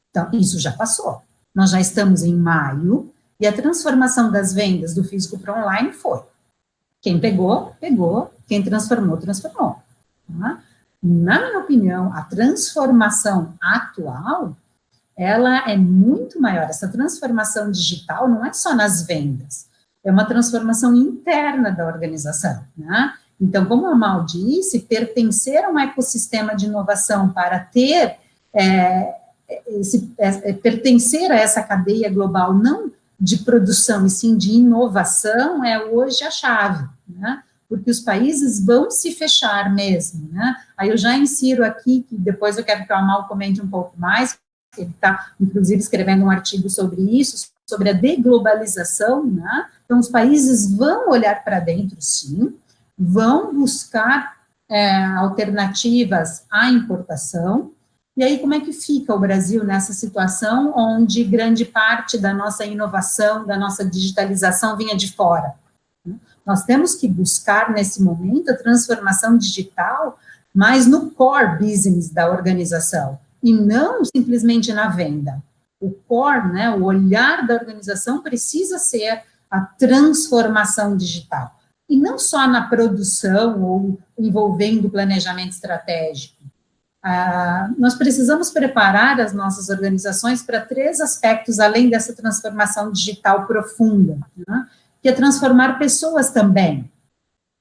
Então, isso já passou. Nós já estamos em maio e a transformação das vendas do físico para online foi. Quem pegou, pegou. Quem transformou, transformou. Tá? Na minha opinião, a transformação atual, ela é muito maior. Essa transformação digital não é só nas vendas, é uma transformação interna da organização, né? Então, como a Amal disse, pertencer a um ecossistema de inovação para ter, pertencer a essa cadeia global, não de produção, e sim de inovação, é hoje a chave, né? Porque os países vão se fechar mesmo, né? Aí eu já insiro aqui, que depois eu quero que o Amal comente um pouco mais, ele está, inclusive, escrevendo um artigo sobre isso, sobre a deglobalização, né? Então, os países vão olhar para dentro, sim, vão buscar alternativas à importação. E aí, como é que fica o Brasil nessa situação onde grande parte da nossa inovação, da nossa digitalização vinha de fora? Nós temos que buscar, nesse momento, a transformação digital, mas no core business da organização, e não simplesmente na venda. O core, né, o olhar da organização precisa ser a transformação digital. E não só na produção ou envolvendo planejamento estratégico. Nós precisamos preparar as nossas organizações para 3 aspectos, além dessa transformação digital profunda, né, que é transformar pessoas também.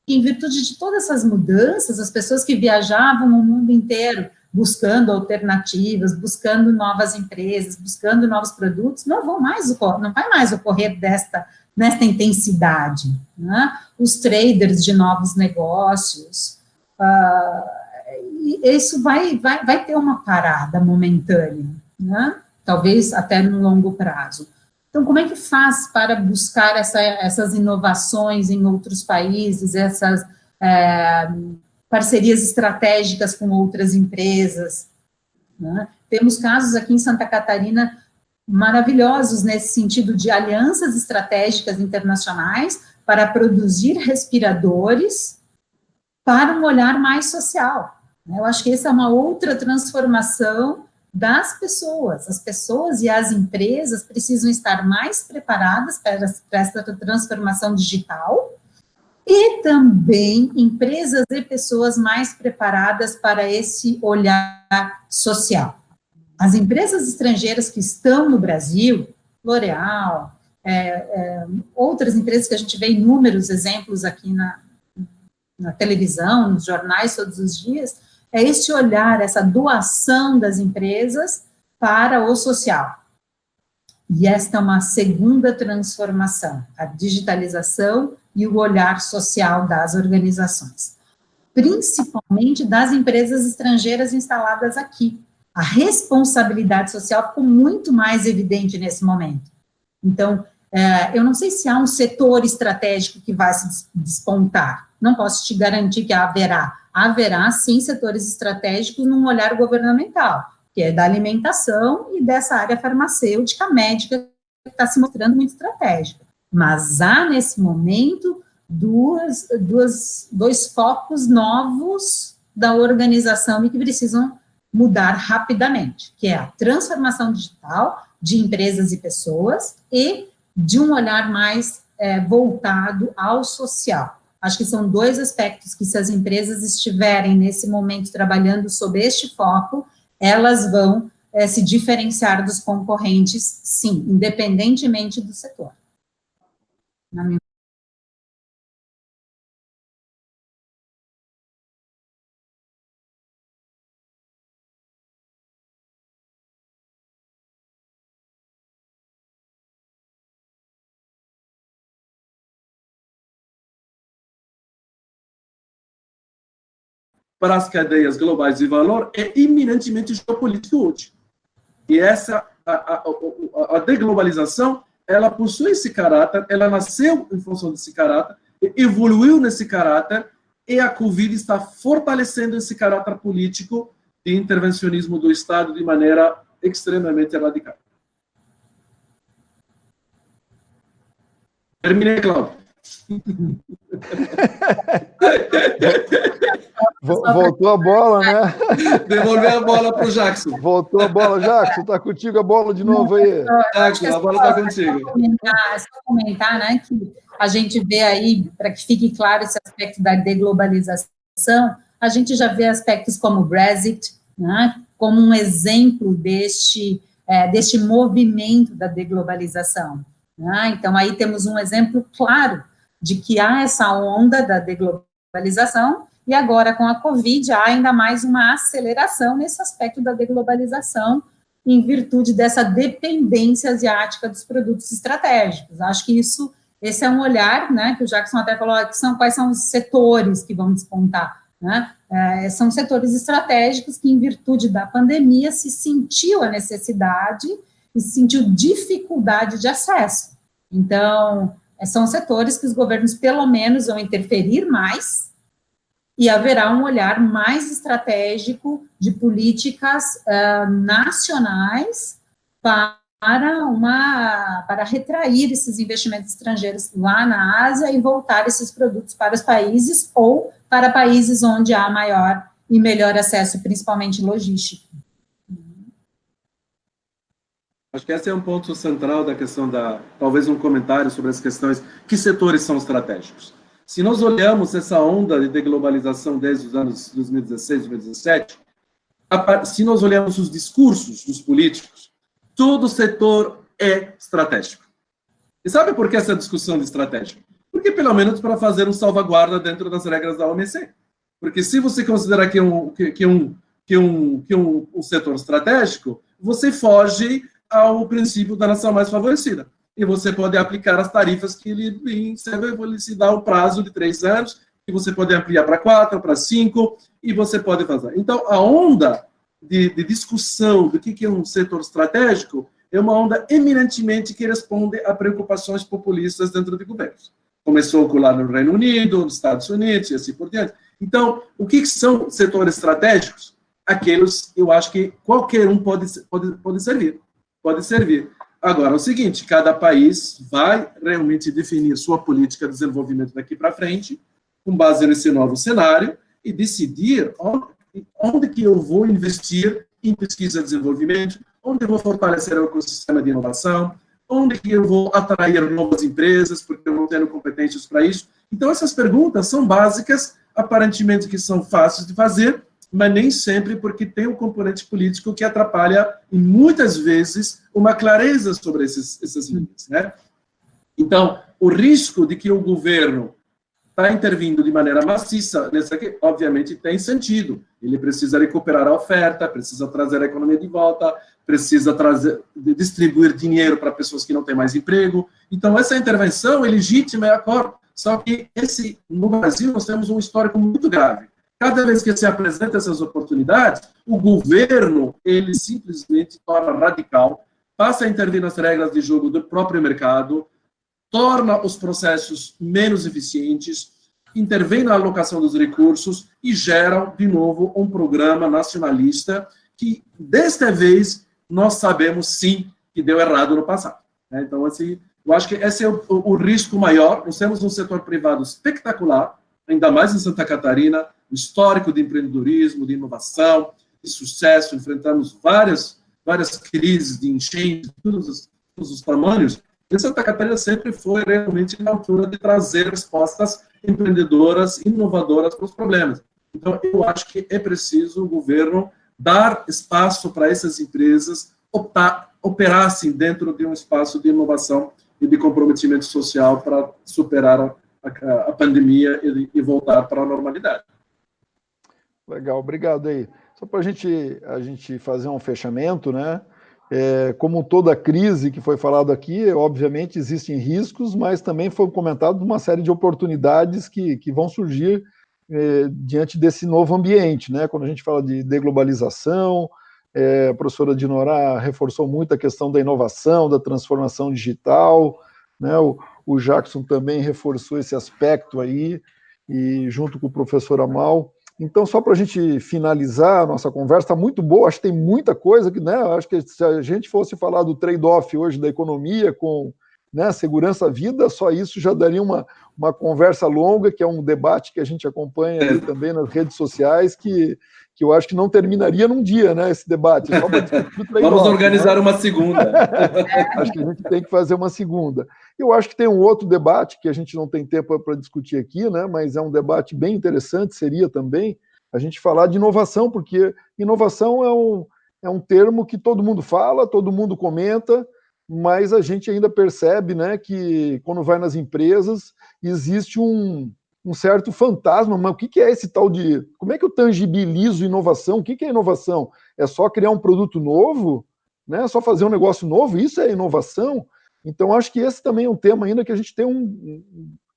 Em virtude de todas essas mudanças, as pessoas que viajavam o mundo inteiro, buscando alternativas, buscando novas empresas, buscando novos produtos, não vai mais ocorrer nesta intensidade, né? Os traders de novos negócios, isso vai ter uma parada momentânea, né? Talvez até no longo prazo. Então, como é que faz para buscar essas inovações em outros países, essas parcerias estratégicas com outras empresas, né? Temos casos aqui em Santa Catarina maravilhosos nesse sentido de alianças estratégicas internacionais para produzir respiradores para um olhar mais social. Eu acho que essa é uma outra transformação das pessoas. As pessoas e as empresas precisam estar mais preparadas para essa transformação digital e também empresas e pessoas mais preparadas para esse olhar social. As empresas estrangeiras que estão no Brasil, L'Oréal, outras empresas que a gente vê inúmeros exemplos aqui na televisão, nos jornais todos os dias, é este olhar, essa doação das empresas para o social. E esta é uma segunda transformação, a digitalização e o olhar social das organizações, principalmente das empresas estrangeiras instaladas aqui. A responsabilidade social ficou muito mais evidente nesse momento. Então, eu não sei se há um setor estratégico que vai se despontar, não posso te garantir que haverá sim setores estratégicos num olhar governamental, que é da alimentação e dessa área farmacêutica, médica, que está se mostrando muito estratégica. Mas há, nesse momento, dois focos novos da organização e que precisam mudar rapidamente, que é a transformação digital de empresas e pessoas e de um olhar mais voltado ao social. Acho que são dois aspectos que, se as empresas estiverem nesse momento trabalhando sob este foco, elas vão se diferenciar dos concorrentes, sim, independentemente do setor. Na minha... para as cadeias globais de valor é eminentemente geopolítico hoje. E essa, a deglobalização, ela possui esse caráter, ela nasceu em função desse caráter, evoluiu nesse caráter, e a Covid está fortalecendo esse caráter político de intervencionismo do Estado de maneira extremamente radical. Terminei, Cláudio. Voltou a bola, né? Devolver a bola para o Jackson. Voltou a bola, Jackson, está contigo a bola de novo aí. Jackson, a bola está contigo. Só comentar, né, que a gente vê aí, para que fique claro esse aspecto da deglobalização, a gente já vê aspectos como o Brexit, né, como um exemplo deste movimento da deglobalização. Né? Então, aí temos um exemplo claro de que há essa onda da deglobalização, e agora, com a Covid, há ainda mais uma aceleração nesse aspecto da deglobalização, em virtude dessa dependência asiática dos produtos estratégicos. Acho que esse é um olhar, né, que o Jackson até falou, quais são os setores que vão despontar, né? São setores estratégicos que, em virtude da pandemia, se sentiu a necessidade e se sentiu dificuldade de acesso. Então, são setores que os governos, pelo menos, vão interferir mais, e haverá um olhar mais estratégico de políticas nacionais para retrair esses investimentos estrangeiros lá na Ásia e voltar esses produtos para os países ou para países onde há maior e melhor acesso, principalmente logístico. Acho que esse é um ponto central da questão talvez um comentário sobre as questões, que setores são estratégicos. Se nós olhamos essa onda de deglobalização desde os anos 2016, 2017, se nós olhamos os discursos dos políticos, todo setor é estratégico. E sabe por que essa discussão de estratégico? Porque, pelo menos, para fazer um salvaguarda dentro das regras da OMC. Porque se você considerar que um setor estratégico, você foge ao princípio da nação mais favorecida. E você pode aplicar as tarifas que lhe dá o prazo de 3 anos, que você pode ampliar para 4, para 5, e você pode fazer. Então, a onda de discussão do que é um setor estratégico é uma onda eminentemente que responde a preocupações populistas dentro de governos. Começou lá no Reino Unido, nos Estados Unidos e assim por diante. Então, o que são setores estratégicos? Aqueles, eu acho que qualquer um pode servir. pode servir. Agora, é o seguinte, cada país vai realmente definir sua política de desenvolvimento daqui para frente, com base nesse novo cenário, e decidir onde que eu vou investir em pesquisa e desenvolvimento, onde eu vou fortalecer o ecossistema de inovação, onde que eu vou atrair novas empresas, porque eu não tenho competências para isso. Então, essas perguntas são básicas, aparentemente que são fáceis de fazer, mas nem sempre, porque tem um componente político que atrapalha, e muitas vezes, uma clareza sobre essas linhas, né? Então, o risco de que o governo está intervindo de maneira maciça nessa aqui, obviamente, tem sentido. Ele precisa recuperar a oferta, precisa trazer a economia de volta, precisa distribuir dinheiro para pessoas que não têm mais emprego. Então, essa intervenção é legítima, é acordo. Só que no Brasil nós temos um histórico muito grave. Cada vez que se apresenta essas oportunidades, o governo, ele simplesmente torna radical, passa a intervir nas regras de jogo do próprio mercado, torna os processos menos eficientes, intervém na alocação dos recursos e gera, de novo, um programa nacionalista que, desta vez, nós sabemos, sim, que deu errado no passado. Então, assim, eu acho que esse é o risco maior. Nós temos um setor privado espetacular, ainda mais em Santa Catarina, histórico de empreendedorismo, de inovação, de sucesso, enfrentamos várias crises de enchente, todos os tamanhos, e Santa Catarina sempre foi realmente na altura de trazer respostas empreendedoras, inovadoras para os problemas. Então, eu acho que é preciso o governo dar espaço para essas empresas operassem dentro de um espaço de inovação e de comprometimento social para superar a pandemia e voltar para a normalidade. Legal, obrigado aí. Só para a gente fazer um fechamento, né? Como toda crise que foi falado aqui, obviamente existem riscos, mas também foi comentado uma série de oportunidades que vão surgir diante desse novo ambiente, né? Quando a gente fala de deglobalização, a professora Dinorá reforçou muito a questão da inovação, da transformação digital, né? O Jackson também reforçou esse aspecto aí, e junto com o professor Amal. Então, só para a gente finalizar a nossa conversa, está muito boa, acho que tem muita coisa, né? Acho que se a gente fosse falar do trade-off hoje da economia com, né, segurança à vida, só isso já daria uma conversa longa, que é um debate que a gente acompanha aí também nas redes sociais, que eu acho que não terminaria num dia, né, esse debate. Só para discutir o trade-off, vamos organizar, né? Uma segunda. Acho que a gente tem que fazer uma segunda. Eu acho que tem um outro debate que a gente não tem tempo para discutir aqui, né, mas é um debate bem interessante, seria também a gente falar de inovação, porque inovação é um termo que todo mundo fala, todo mundo comenta, mas a gente ainda percebe, né, que quando vai nas empresas existe um certo fantasma. Mas o que é esse tal de... Como é que eu tangibilizo inovação? O que é inovação? É só criar um produto novo? Né? É só fazer um negócio novo? Isso é inovação? Então, acho que esse também é um tema ainda que a gente tem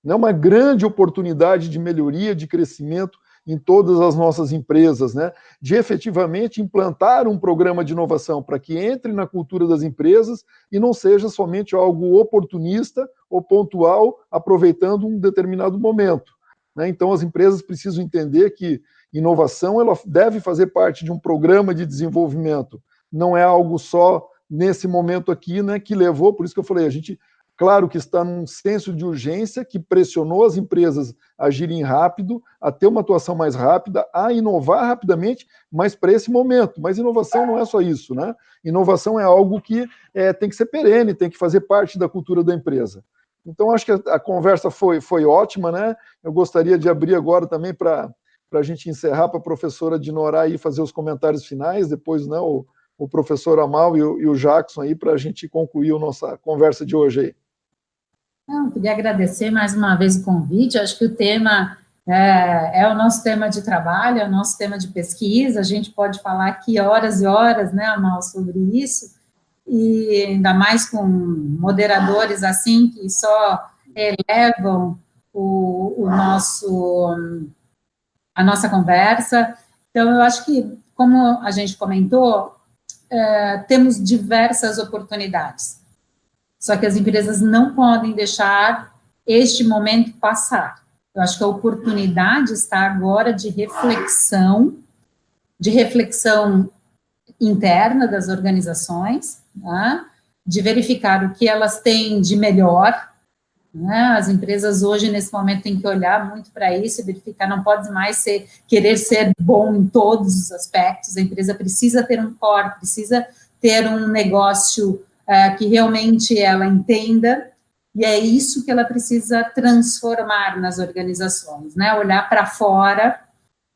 uma grande oportunidade de melhoria, de crescimento em todas as nossas empresas, né? De efetivamente implantar um programa de inovação para que entre na cultura das empresas e não seja somente algo oportunista ou pontual, aproveitando um determinado momento, né? Então, as empresas precisam entender que inovação ela deve fazer parte de um programa de desenvolvimento, não é algo só nesse momento aqui, né, que levou, por isso que eu falei, a gente, claro que está num senso de urgência que pressionou as empresas a agirem rápido, a ter uma atuação mais rápida, a inovar rapidamente, mas para esse momento. Mas inovação não é só isso, né? Inovação é algo que tem que ser perene, tem que fazer parte da cultura da empresa. Então, acho que a conversa foi ótima, né? Eu gostaria de abrir agora também para a gente encerrar, para a professora Dinorá aí fazer os comentários finais, depois, né, o professor Amal e o Jackson aí, para a gente concluir a nossa conversa de hoje aí. Eu queria agradecer mais uma vez o convite. Acho que o tema é o nosso tema de trabalho, é o nosso tema de pesquisa. A gente pode falar aqui horas e horas, né, Amal, sobre isso, e ainda mais com moderadores assim, que só elevam a nossa conversa. Então, eu acho que, como a gente comentou, temos diversas oportunidades. Só que as empresas não podem deixar este momento passar. Eu acho que a oportunidade está agora de reflexão interna das organizações, né, de verificar o que elas têm de melhor, né? As empresas hoje, nesse momento, têm que olhar muito para isso e verificar, não pode mais querer ser bom em todos os aspectos, a empresa precisa ter um core, precisa ter um negócio que realmente ela entenda, e é isso que ela precisa transformar nas organizações, né? Olhar para fora,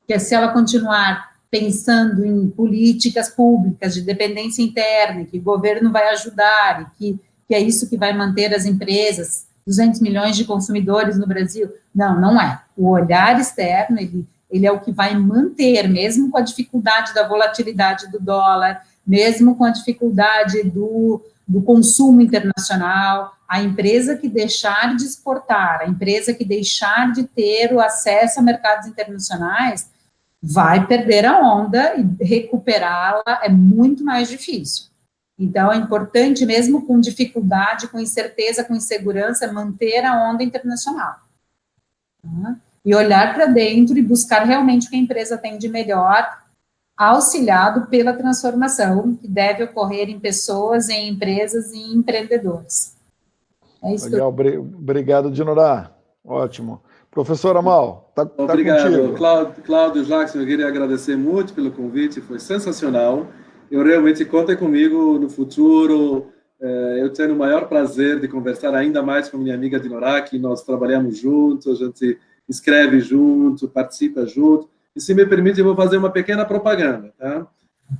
que se ela continuar pensando em políticas públicas de dependência interna, que o governo vai ajudar, e que é isso que vai manter as empresas, 200 milhões de consumidores no Brasil. Não, não é. O olhar externo, ele é o que vai manter, mesmo com a dificuldade da volatilidade do dólar, mesmo com a dificuldade do consumo internacional, a empresa que deixar de exportar, a empresa que deixar de ter o acesso a mercados internacionais, vai perder a onda e recuperá-la é muito mais difícil. Então, é importante, mesmo com dificuldade, com incerteza, com insegurança, manter a onda internacional. E olhar para dentro e buscar realmente o que a empresa tem de melhor, auxiliado pela transformação que deve ocorrer em pessoas, em empresas e em empreendedores. É isso. Legal, obrigado, Dinorá. Ótimo. Professor Amal, tá obrigado, contigo. Cláudio, Jackson, eu queria agradecer muito pelo convite, foi sensacional. Eu realmente contem comigo no futuro. Eu tenho o maior prazer de conversar ainda mais com minha amiga Dinorá, que nós trabalhamos juntos, a gente escreve junto, participa junto. E se me permite, eu vou fazer uma pequena propaganda, tá?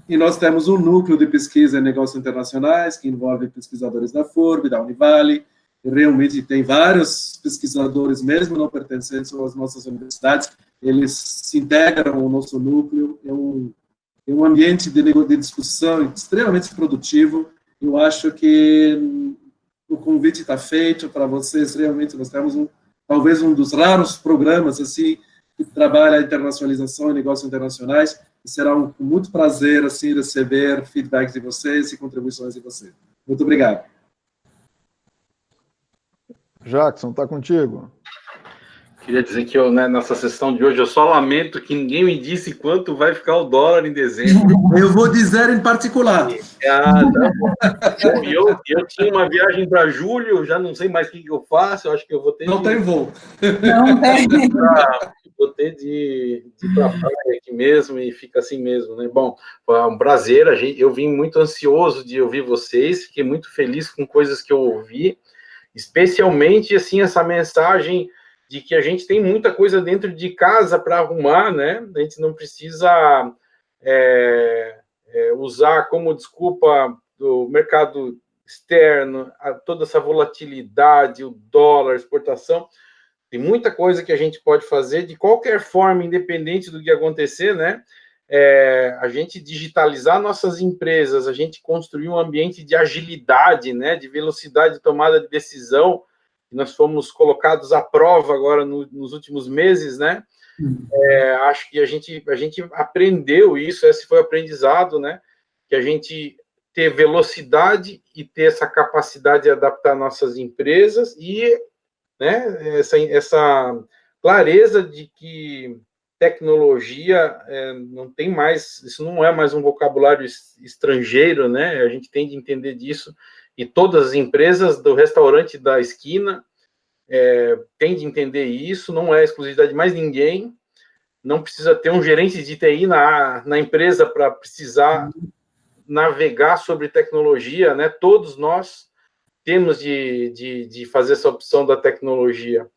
E nós temos um núcleo de pesquisa em negócios internacionais, que envolve pesquisadores da FURB, da Univale, e realmente tem vários pesquisadores, mesmo não pertencentes às nossas universidades, eles se integram ao nosso núcleo, é um ambiente de discussão extremamente produtivo. Eu acho que o convite está feito para vocês, realmente nós temos talvez um dos raros programas assim, que trabalha a internacionalização e negócios internacionais, e será com muito prazer assim, receber feedbacks de vocês e contribuições de vocês. Muito obrigado. Jackson, está contigo. Queria dizer que nessa sessão de hoje, eu só lamento que ninguém me disse quanto vai ficar o dólar em dezembro. Eu vou dizer em particular. Eu tinha uma viagem para julho, já não sei mais o que eu faço, eu acho que eu vou ter Não tem voo. Não tem. Vou ter de ir para a praia aqui mesmo, e fica assim mesmo, né? Bom, foi um prazer, eu vim muito ansioso de ouvir vocês, fiquei muito feliz com coisas que eu ouvi, especialmente, assim, essa mensagem de que a gente tem muita coisa dentro de casa para arrumar, né? A gente não precisa usar como desculpa do mercado externo, toda essa volatilidade, o dólar, exportação. Tem muita coisa que a gente pode fazer de qualquer forma, independente do que acontecer, né? A gente digitalizar nossas empresas, a gente construir um ambiente de agilidade, né? De velocidade de tomada de decisão. Nós fomos colocados à prova agora nos últimos meses, né? Acho que a gente aprendeu isso, esse foi o aprendizado, né? Que a gente ter velocidade e ter essa capacidade de adaptar nossas empresas e, né, essa clareza de que tecnologia não tem mais, isso não é mais um vocabulário estrangeiro, né? A gente tem de entender disso. E todas as empresas do restaurante da esquina têm de entender isso, não é exclusividade de mais ninguém, não precisa ter um gerente de TI na empresa para precisar navegar sobre tecnologia, né? Todos nós temos de fazer essa opção da tecnologia.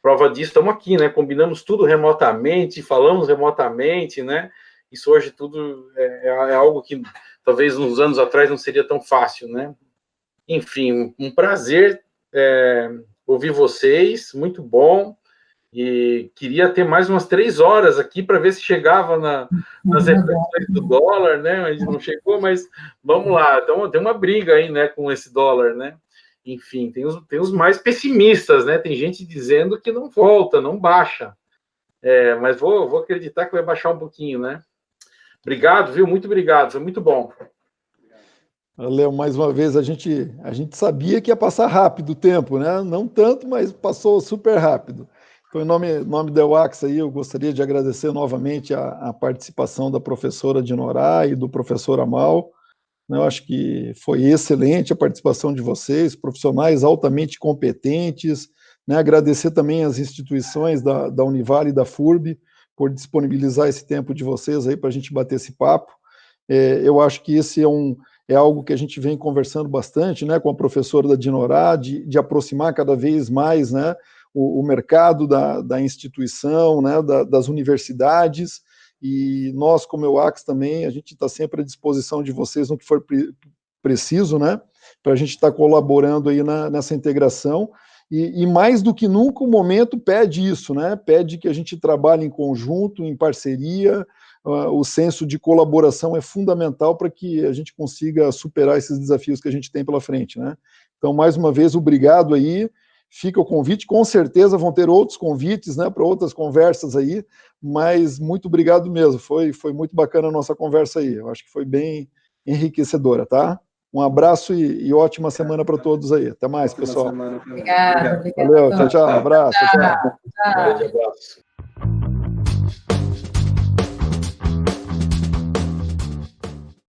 Prova disso, estamos aqui, né? Combinamos tudo remotamente, falamos remotamente, né? Isso hoje tudo é algo que talvez uns anos atrás não seria tão fácil, né? Enfim, um prazer ouvir vocês, muito bom, e queria ter mais umas 3 horas aqui para ver se chegava nas reflexões do dólar, né? A gente não chegou, mas vamos lá, então tem uma briga aí, né, com esse dólar, né? Enfim, tem os mais pessimistas, né? Tem gente dizendo que não volta, não baixa, mas vou acreditar que vai baixar um pouquinho, né? Obrigado, viu? Muito obrigado, foi muito bom. Léo, mais uma vez, a gente sabia que ia passar rápido o tempo, né? Não tanto, mas passou super rápido. Então, em nome da UAX aí, eu gostaria de agradecer novamente a participação da professora Dinorá e do professor Amal. né? Eu acho que foi excelente a participação de vocês, profissionais altamente competentes, né? Agradecer também às instituições da Univale e da FURB por disponibilizar esse tempo de vocês aí para a gente bater esse papo. Eu acho que esse é algo que a gente vem conversando bastante, né, com a professora da Dinorá, de aproximar cada vez mais, né, o mercado da instituição, né, das universidades, e nós, como EUACS também, a gente está sempre à disposição de vocês no que for preciso, né, para a gente estar colaborando aí nessa integração, e mais do que nunca o momento pede isso, né, pede que a gente trabalhe em conjunto, em parceria. O senso de colaboração é fundamental para que a gente consiga superar esses desafios que a gente tem pela frente, né? Então, mais uma vez, obrigado aí, fica o convite, com certeza vão ter outros convites, né, para outras conversas aí, mas muito obrigado mesmo, foi muito bacana a nossa conversa aí, eu acho que foi bem enriquecedora, tá? Um abraço e ótima semana para todos aí, até mais, pessoal. Obrigada. Valeu, tchau, abraço, tchau. Grande abraço.